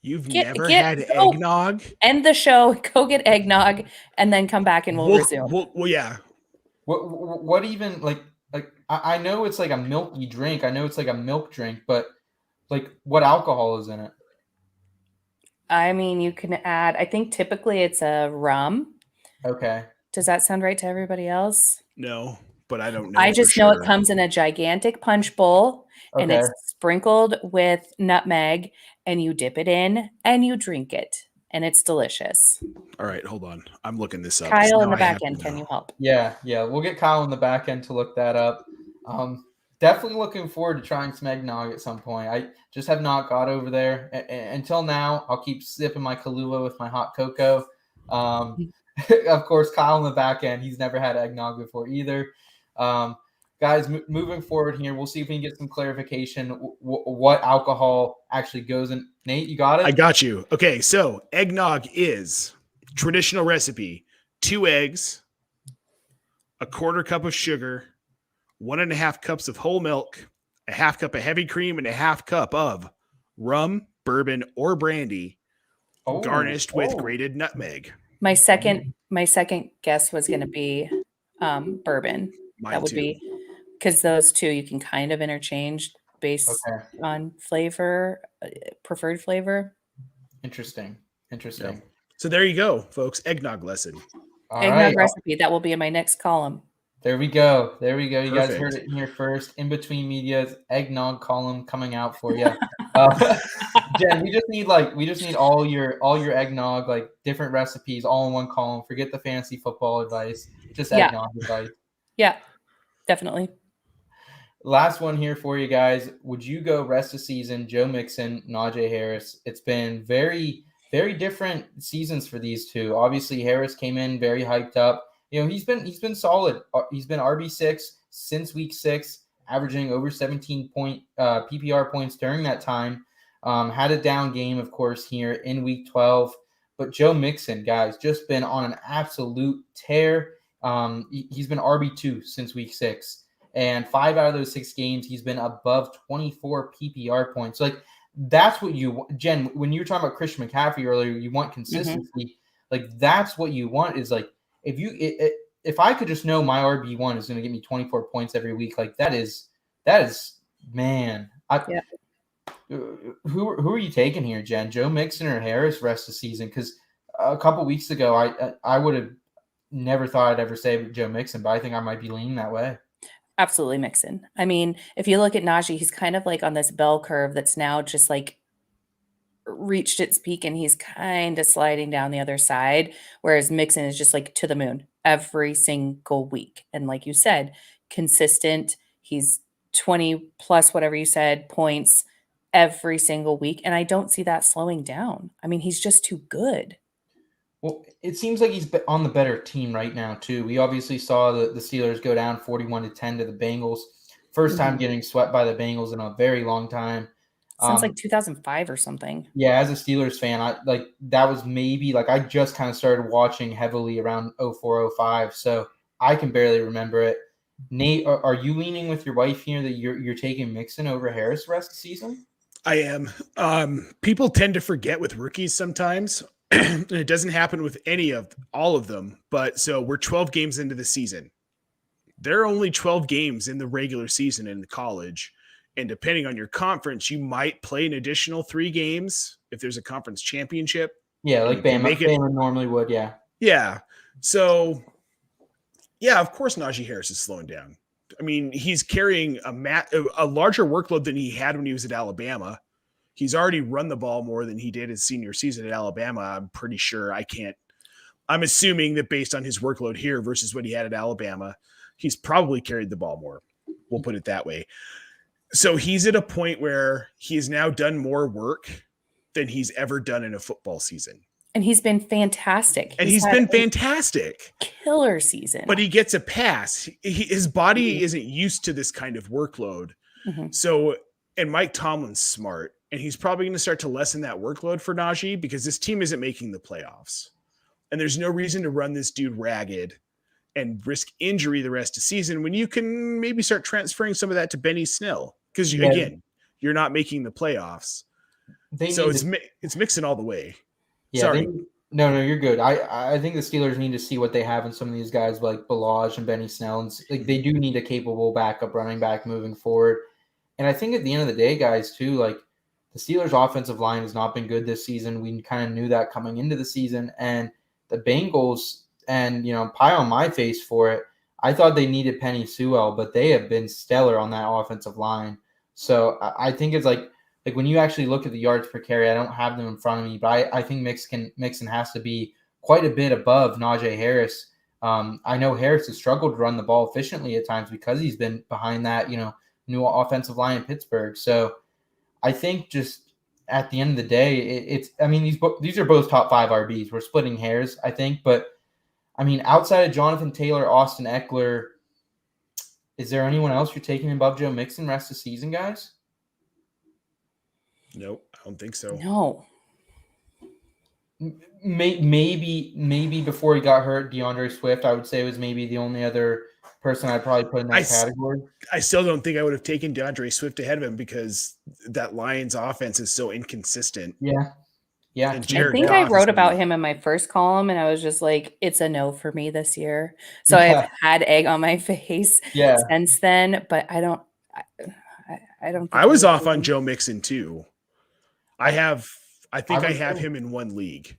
You've never had eggnog? End the show, go get eggnog, and then come back and we'll resume. Well, yeah. What even like I know it's like a milky drink. I know it's like a milk drink, but like what alcohol is in it? I mean, you can add, I think typically it's a rum. Okay. Does that sound right to everybody else? No, but I don't know. I just know it comes in a gigantic punch bowl and it's sprinkled with nutmeg, and you dip it in and you drink it, and it's delicious. All right, hold on. I'm looking this up. Kyle in the back end, can you help? Yeah. We'll get Kyle in the back end to look that up. Definitely looking forward to trying some eggnog at some point. I just have not got over there. Until now, I'll keep sipping my Kahlua with my hot cocoa. Of course, Kyle in the back end, he's never had eggnog before either. Guys, moving forward here, we'll see if we can get some clarification what alcohol actually goes in. Nate, you got it? I got you. Okay, so eggnog is traditional recipe: 2 eggs, a 1/4 cup of sugar, 1.5 cups of whole milk, a 1/2 cup of heavy cream, and a 1/2 cup of rum, bourbon, or brandy, garnished with grated nutmeg. My second guess was going to be bourbon. Mine that would too. be because those two you can kind of interchange based on flavor, preferred flavor. Interesting. Yeah. So there you go, folks. Eggnog lesson. Eggnog recipe. That will be in my next column. There we go. You guys heard it here first. In Between Media's eggnog column coming out for you. Jen, we just need all your eggnog, like different recipes, all in one column. Forget the fantasy football advice. Just eggnog advice. Yeah, definitely. Last one here for you guys. Would you go rest of season, Joe Mixon, Naji Harris? It's been very, very different seasons for these two. Obviously, Harris came in very hyped up. You know, he's been solid. He's been RB6 since week 6, averaging over 17 point PPR points during that time. Had a down game, of course, here in week 12. But Joe Mixon, guys, just been on an absolute tear. He's been RB2 since week 6. And 5 out of those 6 games, he's been above 24 PPR points. Like, that's what you want. Jen, when you were talking about Christian McCaffrey earlier, you want consistency. Mm-hmm. Like, that's what you want is, like, if I could just know my RB1 is going to give me 24 points every week, like, that is man. Who are you taking here, Jen? Joe Mixon or Harris rest of the season? Because a couple weeks ago, I would have never thought I'd ever say Joe Mixon, but I think I might be leaning that way. Absolutely Mixon. I mean, if you look at Naji, he's kind of like on this bell curve that's now just like reached its peak and he's kind of sliding down the other side, whereas Mixon is just like to the moon every single week. And like you said, consistent. He's 20 plus whatever you said points every single week. And I don't see that slowing down. I mean, he's just too good. Well, it seems like he's on the better team right now, too. We obviously saw the Steelers go down 41-10 to the Bengals. First time getting swept by the Bengals in a very long time. Since like 2005 or something. Yeah, as a Steelers fan, that was maybe I just kind of started watching heavily around 04-05, so I can barely remember it. Nate, are you leaning with your wife here that you're taking Mixon over Harris the rest of the season? I am. People tend to forget with rookies sometimes. And it doesn't happen with all of them. But so we're 12 games into the season. There are only 12 games in the regular season in college. And depending on your conference, you might play an additional 3 games if there's a conference championship. Yeah, like Bama normally would, yeah. Yeah. So, yeah, of course Naji Harris is slowing down. I mean, he's carrying a larger workload than he had when he was at Alabama. He's already run the ball more than he did his senior season at Alabama. I'm pretty sure I'm assuming that based on his workload here versus what he had at Alabama, he's probably carried the ball more. We'll put it that way. So he's at a point where he has now done more work than he's ever done in a football season. And he's been fantastic. He's been fantastic. Killer season. But he gets a pass. His body isn't used to this kind of workload. So, and Mike Tomlin's smart. And he's probably going to start to lessen that workload for Naji because this team isn't making the playoffs. And there's no reason to run this dude ragged and risk injury the rest of the season when you can maybe start transferring some of that to Benny Snell. Because, again, you're not making the playoffs. It's Mixon all the way. Yeah, Sorry. No, you're good. I think the Steelers need to see what they have in some of these guys like Balaj and Benny Snell. And they do need a capable backup running back moving forward. And I think at the end of the day, guys, too, the Steelers' offensive line has not been good this season. We kind of knew that coming into the season. And the Bengals, and, pie on my face for it, I thought they needed Penny Sewell, but they have been stellar on that offensive line. So I think it's like when you actually look at the yards per carry, I don't have them in front of me, but I think Mixon has to be quite a bit above Najee Harris. I know Harris has struggled to run the ball efficiently at times because he's been behind that, new offensive line in Pittsburgh. So I think just at the end of the day, these are both top 5 RBs. We're splitting hairs, I think. But, outside of Jonathan Taylor, Austin Eckler, is there anyone else you're taking above Joe Mixon rest of the season, guys? Nope, I don't think so. No. Maybe before he got hurt, Deandre Swift, I would say, was maybe the only other person I'd probably put in that category. I still don't think I would have taken DeAndre Swift ahead of him because that Lions offense is so inconsistent. Yeah. I think I wrote about him in my first column, and I was just like, it's a no for me this year. So I've had egg on my face since then, but I don't. I was off on Joe Mixon too. I think I have him in one league.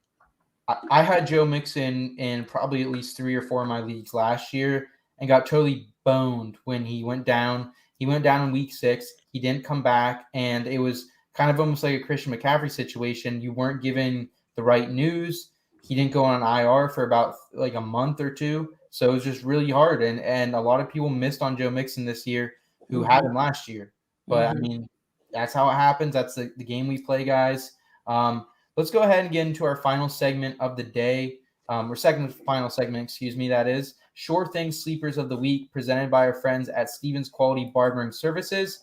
I had Joe Mixon in probably at least 3 or 4 of my leagues last year and got totally boned when he went down. He went down in week 6. He didn't come back, and it was kind of almost like a Christian McCaffrey situation. You weren't given the right news. He didn't go on an IR for about a month or 2. So it was just really hard. And a lot of people missed on Joe Mixon this year who had him last year. But, that's how it happens. That's the game we play, guys. Let's go ahead and get into our final segment of the day. Final segment, that is. Sure Things Sleepers of the Week, presented by our friends at Stevens Quality Barbering Services.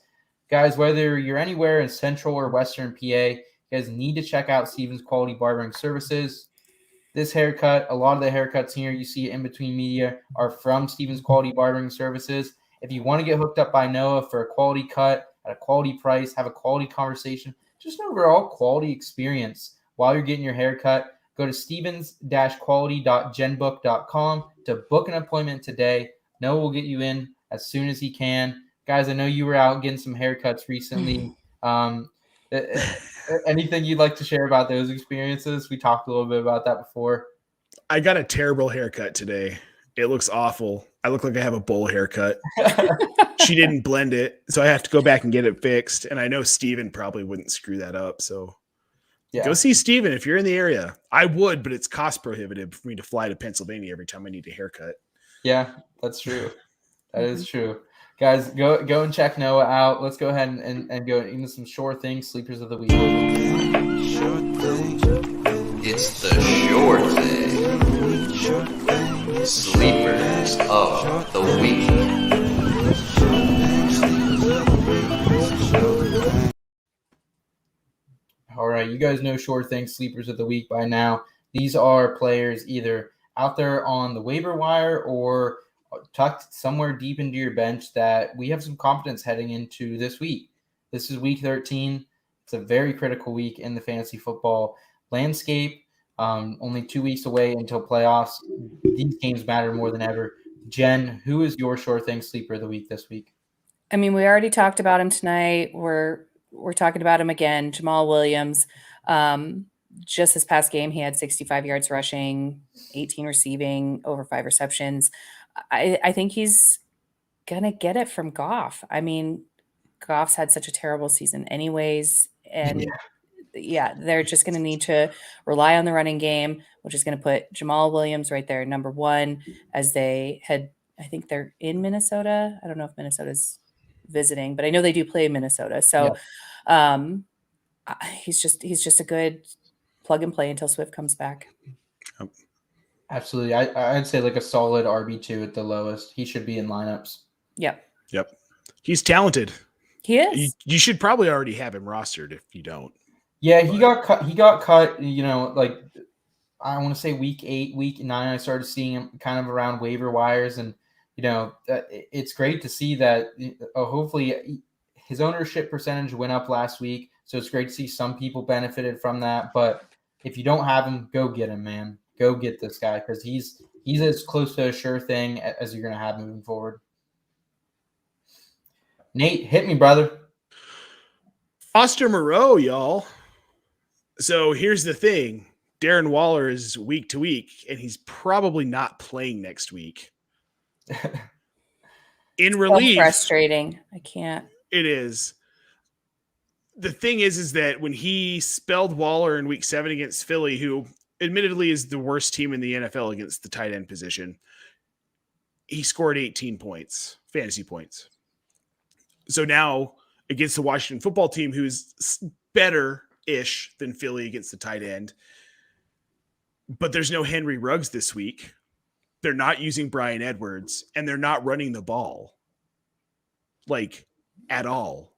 Guys, whether you're anywhere in Central or Western PA, you guys need to check out Stevens Quality Barbering Services. This haircut, a lot of the haircuts here you see in between media are from Stevens Quality Barbering Services. If you want to get hooked up by Noah for a quality cut at a quality price, have a quality conversation, just an overall quality experience while you're getting your haircut, go to stevens-quality.genbook.com to book an appointment today. Noah will get you in as soon as he can. Guys, I know you were out getting some haircuts recently. Anything you'd like to share about those experiences? We talked a little bit about that before. I got a terrible haircut today. It looks awful. I look like I have a bowl haircut. She didn't blend it, so I have to go back and get it fixed. And I know Steven probably wouldn't screw that up. So Yeah. Go see Steven if you're in the area. I would, but it's cost prohibitive for me to fly to Pennsylvania every time I need a haircut. Yeah, that's true. That is true. Guys, go and check Noah out. Let's go ahead and go into some sure things, sleepers of the week. It's the sure thing. Sleepers of the week. All right, you guys know sure things, sleepers of the week by now. These are players either out there on the waiver wire or tucked somewhere deep into your bench that we have some confidence heading into this week. This is week 13. It's a very critical week in the fantasy football landscape. Only 2 weeks away until playoffs. These games matter more than ever. Jen, who is your sure thing sleeper of the week this week? I mean, we already talked about him tonight. We're talking about him again. Jamal Williams. Just this past game, he had 65 yards rushing, 18 receiving, over 5 receptions. I think he's gonna get it from Goff. I mean, Goff's had such a terrible season anyways, and they're just going to need to rely on the running game, which is going to put Jamal Williams right there, number one, as they head. I think they're in Minnesota. I don't know if Minnesota's visiting, but I know they do play in Minnesota. So he's just a good plug and play until Swift comes back. Absolutely. I'd say like a solid RB2 at the lowest. He should be in lineups. Yep. He's talented. He is. You should probably already have him rostered if you don't. Yeah, he got cut, like I want to say week 8, week 9, I started seeing him kind of around waiver wires, and it's great to see that hopefully his ownership percentage went up last week, so it's great to see some people benefited from that. But if you don't have him, go get him, man. Go get this guy because he's as close to a sure thing as you're going to have moving forward. Nate, hit me, brother. Foster Moreau, y'all. So here's the thing. Darren Waller is week to week, and he's probably not playing next week. In relief. So frustrating. I can't. It is. The thing is that when he spelled Waller in week 7 against Philly, who admittedly is the worst team in the NFL against the tight end position, he scored 18 points, fantasy points. So now against the Washington football team, who's better-ish than Philly against the tight end, but there's no Henry Ruggs this week. They're not using Bryan Edwards, and they're not running the ball, like, at all.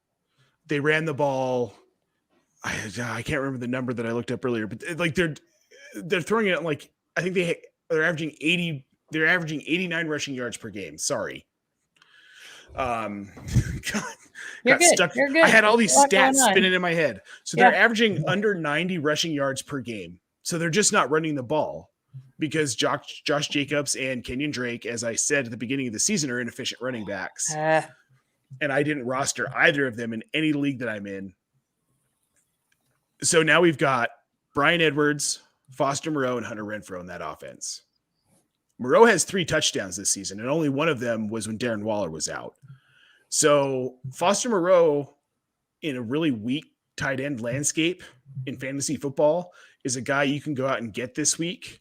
They ran the ball. I can't remember the number that I looked up earlier, but like they're throwing it like I think they're averaging 80. They're averaging 89 rushing yards per game. Sorry. God, You're good. stuck. You're good. I had all these What's stats going on? spinning in my head. So they're averaging under 90 rushing yards per game. So they're just not running the ball because Josh Jacobs and Kenyon Drake, as I said at the beginning of the season, are inefficient running backs. And I didn't roster either of them in any league that I'm in. So now we've got Bryan Edwards, Foster Moreau, and Hunter Renfrow in that offense. Moreau has 3 touchdowns this season, and only one of them was when Darren Waller was out. So Foster Moreau, in a really weak tight end landscape in fantasy football, is a guy you can go out and get this week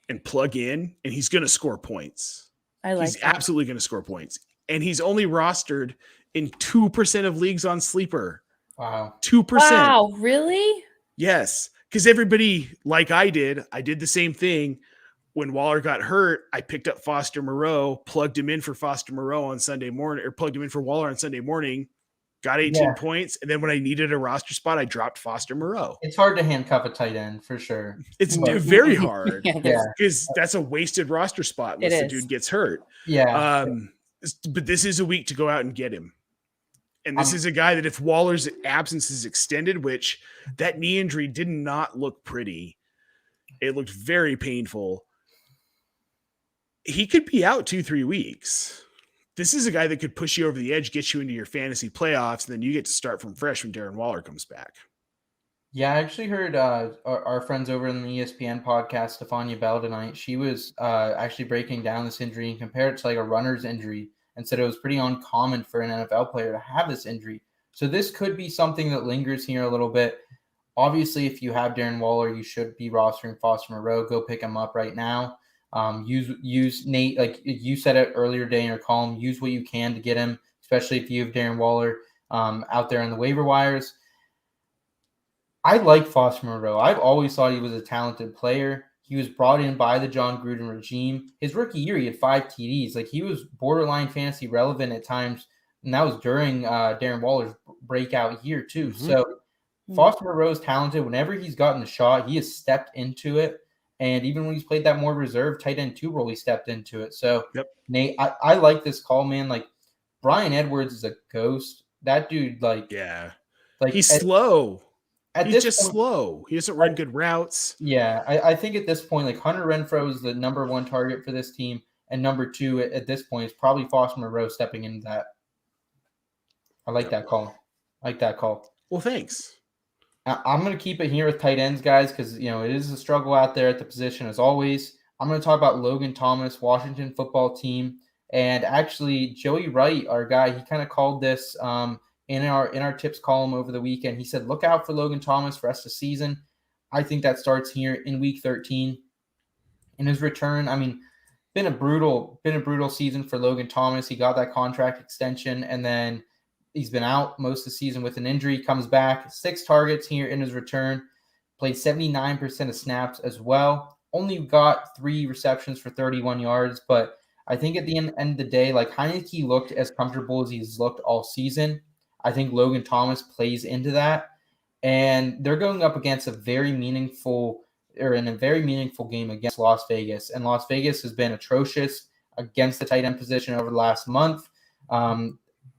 and plug in, and he's going to score points. He's absolutely going to score points. And he's only rostered in 2% of leagues on Sleeper. Wow. 2%. Wow, really? Yes. Because everybody, like I did the same thing. When Waller got hurt, I picked up Foster Moreau, plugged him in for Foster Moreau on Sunday morning, or plugged him in for Waller on Sunday morning, got 18 points. And then when I needed a roster spot, I dropped Foster Moreau. It's hard to handcuff a tight end for sure. It's very hard Yeah. because that's a wasted roster spot unless the dude gets hurt. Yeah. But this is a week to go out and get him. And this is a guy that if Waller's absence is extended, which that knee injury did not look pretty, it looked very painful. He could be out 2-3 weeks. This is a guy that could push you over the edge, get you into your fantasy playoffs, and then you get to start from fresh when Darren Waller comes back. Yeah, I actually heard our friends over in the ESPN podcast, Stefania Bell, tonight. She was actually breaking down this injury and compared it to like a runner's injury and said it was pretty uncommon for an NFL player to have this injury. So this could be something that lingers here a little bit. Obviously, if you have Darren Waller, you should be rostering Foster Moreau. Go pick him up right now. Use Nate, like you said it earlier today in your column, use what you can to get him, especially if you have Darren Waller out there on the waiver wires. I like Foster Moreau. I've always thought he was a talented player. He was brought in by the John Gruden regime. His rookie year, he had 5 TDs. Like, he was borderline fantasy relevant at times, and that was during Darren Waller's breakout year too. So Foster Moreau is talented. Whenever he's gotten the shot, he has stepped into it. And even when he's played that more reserve tight end 2 role, he stepped into it. So, Nate, I like this call, man. Like, Bryan Edwards is a ghost. That dude, like he's slow. He's just point, slow. He doesn't run good routes. Yeah, I think at this point, like, Hunter Renfrow is the number 1 target for this team, and number 2 at this point is probably Foster Moreau stepping into that. I like that call. Well, thanks. I'm going to keep it here with tight ends, guys, because, you know, it is a struggle out there at the position as always. I'm going to talk about Logan Thomas, Washington football team. And actually, Joey Wright, our guy, he kind of called this in our tips column over the weekend. He said, look out for Logan Thomas for the rest of the season. I think that starts here in week 13. In his return, I mean, been a brutal season for Logan Thomas. He got that contract extension, and then he's been out most of the season with an injury. Comes back, 6 targets here in his return. Played 79% of snaps as well. Only got 3 receptions for 31 yards. But I think at the end of the day, like, Heineke looked as comfortable as he's looked all season. I think Logan Thomas plays into that. And they're going up against a very meaningful game against Las Vegas. And Las Vegas has been atrocious against the tight end position over the last month.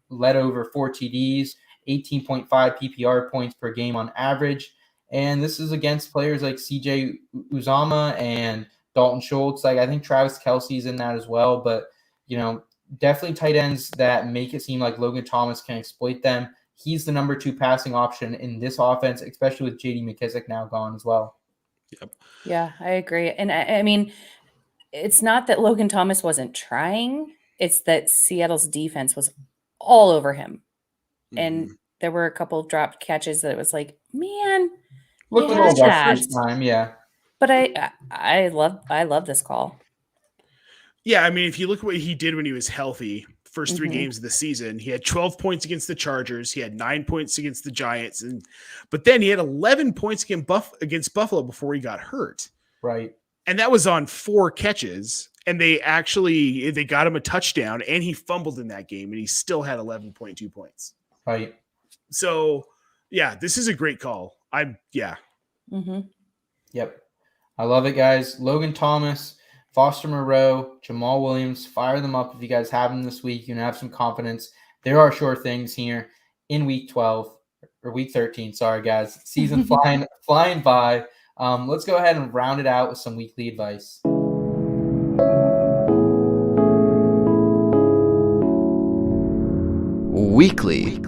Led over 4 TDs, 18.5 PPR points per game on average. And this is against players like CJ Uzama and Dalton Schultz. Like, I think Travis Kelce's in that as well. But, you know, definitely tight ends that make it seem like Logan Thomas can exploit them. He's the number 2 passing option in this offense, especially with J.D. McKissic now gone as well. Yep. Yeah, I agree. And I mean, it's not that Logan Thomas wasn't trying. It's that Seattle's defense was all over him. And there were a couple of dropped catches that it was like, man, look a little rough first time, yeah. But I love this call. Yeah, I mean, if you look at what he did when he was healthy, first 3 games of the season, he had 12 points against the Chargers, he had 9 points against the Giants, but then he had 11 points against Buffalo before he got hurt. Right. And that was on 4 catches. And they got him a touchdown, and he fumbled in that game, and he still had 11.2 points. Right. So, yeah, this is a great call. Yep. I love it, guys. Logan Thomas, Foster Moreau, Jamal Williams, fire them up if you guys have them this week. You can have some confidence. There are sure things here in week 12 or week 13. Sorry, guys. Season flying by. Let's go ahead and round it out with some weekly advice. Weekly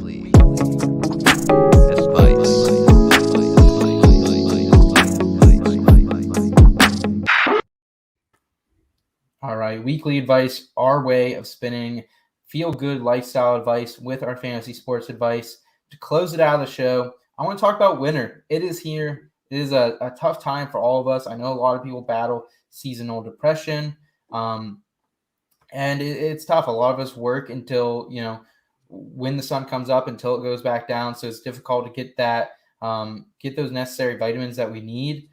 All right, weekly advice, our way of spinning feel-good lifestyle advice with our fantasy sports advice. To close it out of the show, I want to talk about winter. It is here. It is a tough time for all of us. I know a lot of people battle seasonal depression, and it's tough. A lot of us work until, you know, when the sun comes up until it goes back down. So it's difficult to get those necessary vitamins that we need.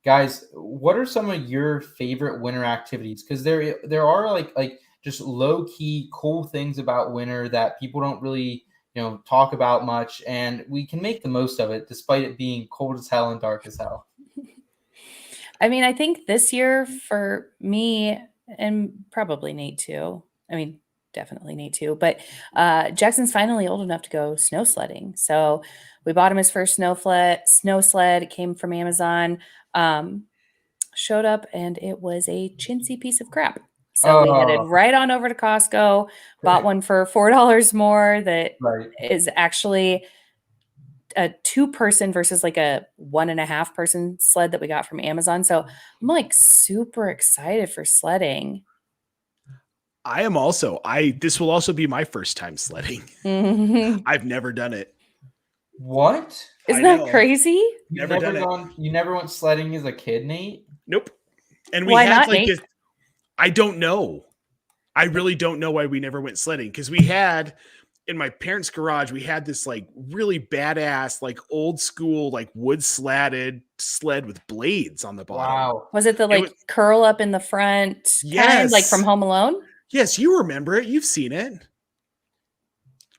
Guys, what are some of your favorite winter activities? Because there are like just low key cool things about winter that people don't really, you know, talk about much, and we can make the most of it despite it being cold as hell and dark as hell. I mean, I think this year for me, and probably Nate too. I mean, definitely Nate too. But Jackson's finally old enough to go snow sledding. So we bought him his first snow sled. It came from Amazon. Showed up and it was a chintzy piece of crap. So we headed right on over to Costco, bought one for $4 more that is actually a 2-person versus like a 1.5-person sled that we got from Amazon. So I'm like super excited for sledding. I am also. This will also be my first time sledding. I've never done it. What? Isn't I that know. crazy? You Never done it. you never went sledding as a kid, Nate? Nope. And we Why had not, like Nate? this. I don't know. I really don't know why we never went sledding, because we had in my parents' garage, we had this like really badass, like old school, like wood sled with blades on the bottom. Wow. Was it the like curl up in the front kind, like from Yes. Home Alone? Yes, you remember it. You've seen it.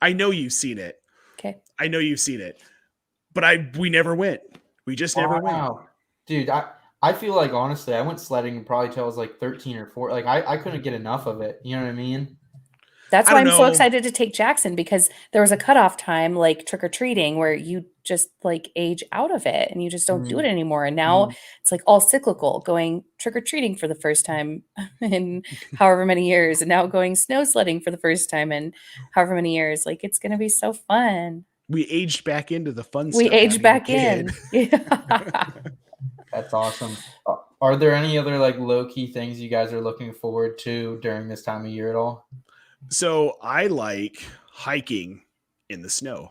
I know you've seen it. Okay. I know you've seen it. But we never went. We just never went. Dude, I feel like honestly, I went sledding probably till I was like 13 or 14. Like I couldn't get enough of it. You know what I mean? That's I why I'm don't so know. excited to take Jackson, because there was a cutoff time, like trick or treating, where you just like age out of it and you just don't do it anymore. And now it's like all cyclical, going trick or treating for the first time in however many years, and now going snow sledding for the first time in however many years. Like it's going to be so fun. We aged back into the fun We stuff. aged back in. Yeah. That's awesome. Are there any other like low key things you guys are looking forward to during this time of year at all? So I like hiking in the snow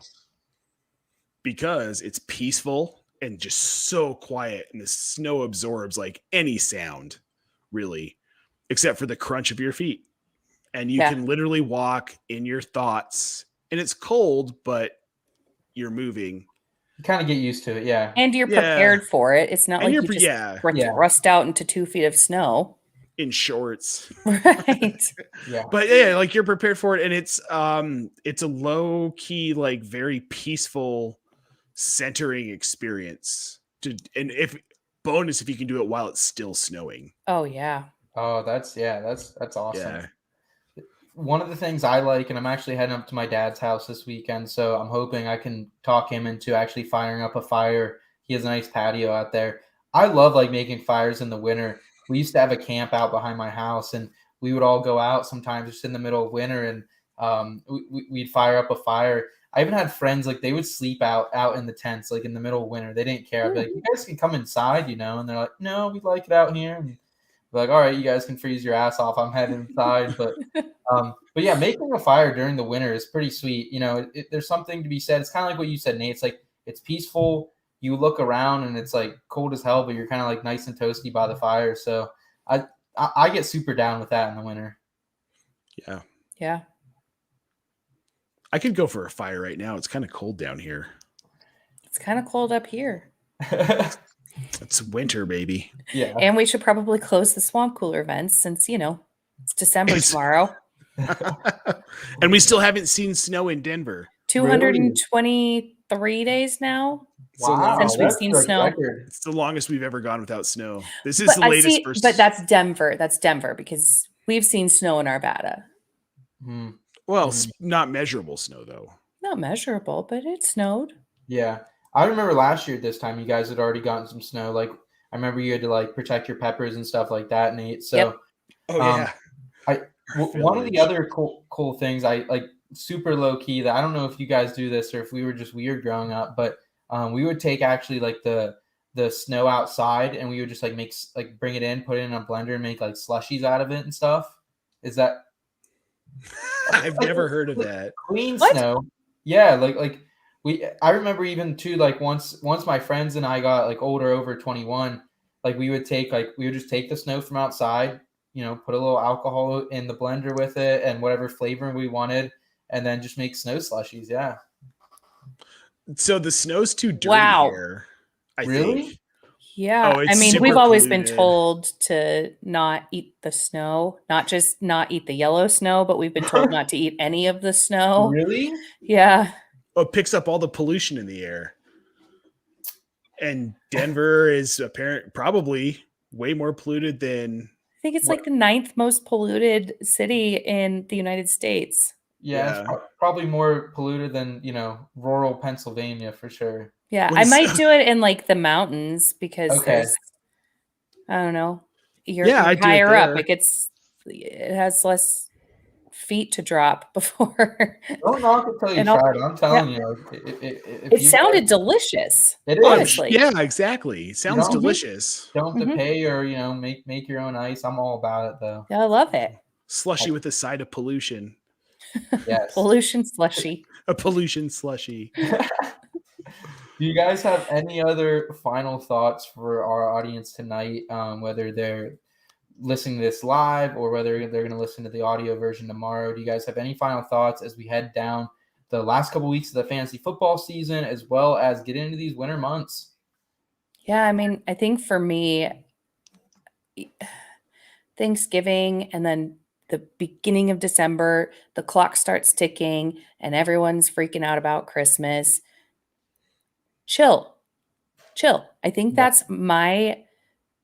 because it's peaceful and just so quiet, and the snow absorbs like any sound, really, except for the crunch of your feet. And you can literally walk in your thoughts, and it's cold, but you're moving. You kind of get used to it, yeah. And you're prepared for it. It's not And like you're you just yeah. thrust out into 2 feet of snow. In shorts. Right. Yeah. But yeah, like you're prepared for it, and it's a low key, like very peaceful centering experience. And if you can do it while it's still snowing. Oh yeah. Oh, that's awesome. Yeah. One of the things I like, and I'm actually heading up to my dad's house this weekend, so I'm hoping I can talk him into actually firing up a fire. He has a nice patio out there. I love like making fires in the winter. We used to have a camp out behind my house, and we would all go out sometimes just in the middle of winter, and we'd fire up a fire. I even had friends, like they would sleep out in the tents, like in the middle of winter. They didn't care. I'd be like, you guys can come inside, and they're like, no, we like it out here. And we're like, all right, you guys can freeze your ass off. I'm heading inside. But yeah, making a fire during the winter is pretty sweet. There's something to be said. It's kind of like what you said, Nate. It's like, it's peaceful. You look around and it's like cold as hell, but you're kind of like nice and toasty by the fire. So I get super down with that in the winter. Yeah. Yeah. I could go for a fire right now. It's kind of cold down here. It's kind of cold up here. It's winter, baby. Yeah. And we should probably close the swamp cooler vents since, it's December tomorrow. And we still haven't seen snow in Denver. 223 days now. Wow, since we've seen snow. Record. It's the longest we've ever gone without snow. This is the latest. But that's Denver. That's Denver because we've seen snow in Arvada. Well, not measurable snow though. Not measurable, but it snowed. Yeah. I remember last year at this time, you guys had already gotten some snow. Like, I remember you had to like protect your peppers and stuff like that, Nate. So, yeah. One of the other cool things I like, super low key, that I don't know if you guys do this or if we were just weird growing up, but we would take actually like the snow outside, and we would just like bring it in, put it in a blender, and make like slushies out of it and stuff. Is that? I've never heard of that. Clean snow. Yeah, like I remember even too, like once my friends and I got like older, over 21, like we would just take the snow from outside, put a little alcohol in the blender with it and whatever flavoring we wanted, and then just make snow slushies. Yeah. So the snow's too dirty here. I really? think. Yeah. Oh, it's super we've always been polluted. told to not eat the snow, not just not eat the yellow snow, but we've been told not to eat any of the snow. Really? Yeah. Oh, it picks up all the pollution in the air. And Denver is probably way more polluted than. I think it's like the 9th most polluted city in the United States. Yeah. It's probably more polluted than, rural Pennsylvania for sure. Yeah, I might do it in like the mountains because there's, I don't know, you're higher up. It has less feet to drop before. Don't knock it till you try it. I'm telling you. It sounded delicious. It is. Honestly. Yeah, exactly. Sounds delicious. Don't have to pay or, make your own ice. I'm all about it though. Yeah, I love it. Slushy with a side of pollution. Yes. Pollution slushy. A pollution slushy. Do you guys have any other final thoughts for our audience tonight? Whether they're listening to this live or whether they're going to listen to the audio version tomorrow. Do you guys have any final thoughts as we head down the last couple weeks of the fantasy football season, as well as get into these winter months? Yeah, I mean, I think for me, Thanksgiving and then the beginning of December, the clock starts ticking and everyone's freaking out about Christmas. Chill. I think that's my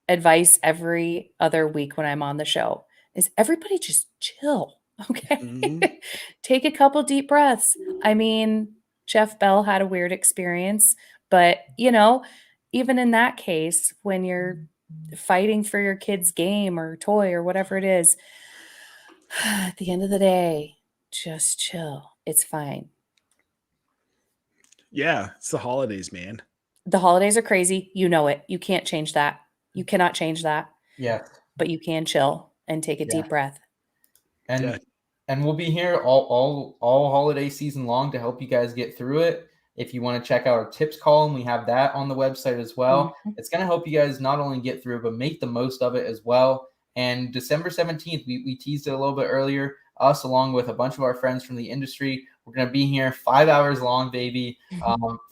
advice every other week when I'm on the show is everybody just chill. Okay. Mhm. Take a couple deep breaths. I mean, Jeff Bell had a weird experience, but even in that case, when you're fighting for your kid's game or toy or whatever it is, at the end of the day, just chill. It's fine. Yeah, it's the holidays, man. The holidays are crazy. You know it. You can't change that. You cannot change that. Yeah. But you can chill and take a deep breath. And we'll be here all holiday season long to help you guys get through it. If you want to check out our tips column, we have that on the website as well. Mm-hmm. It's going to help you guys not only get through, but make the most of it as well. And December 17th, we teased it a little bit earlier. Us, along with a bunch of our friends from the industry, we're going to be here 5 hours long, baby,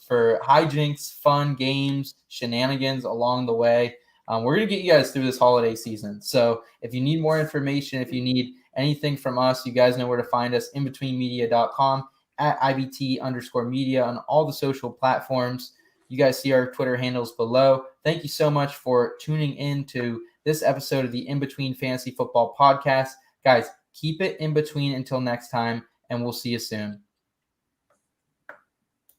for hijinks, fun games, shenanigans along the way. We're going to get you guys through this holiday season. So if you need more information, if you need anything from us, you guys know where to find us, inbetweenmedia.com, at IBT_media on all the social platforms. You guys see our Twitter handles below. Thank you so much for tuning in to this episode of the In Between Fantasy Football Podcast. Guys, keep it in between until next time, and we'll see you soon.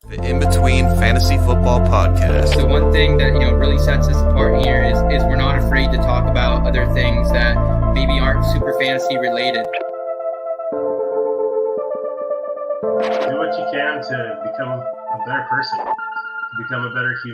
The In Between Fantasy Football Podcast. The one thing that really sets us apart here is we're not afraid to talk about other things that maybe aren't super fantasy related. Do what you can to become a better person, to become a better human.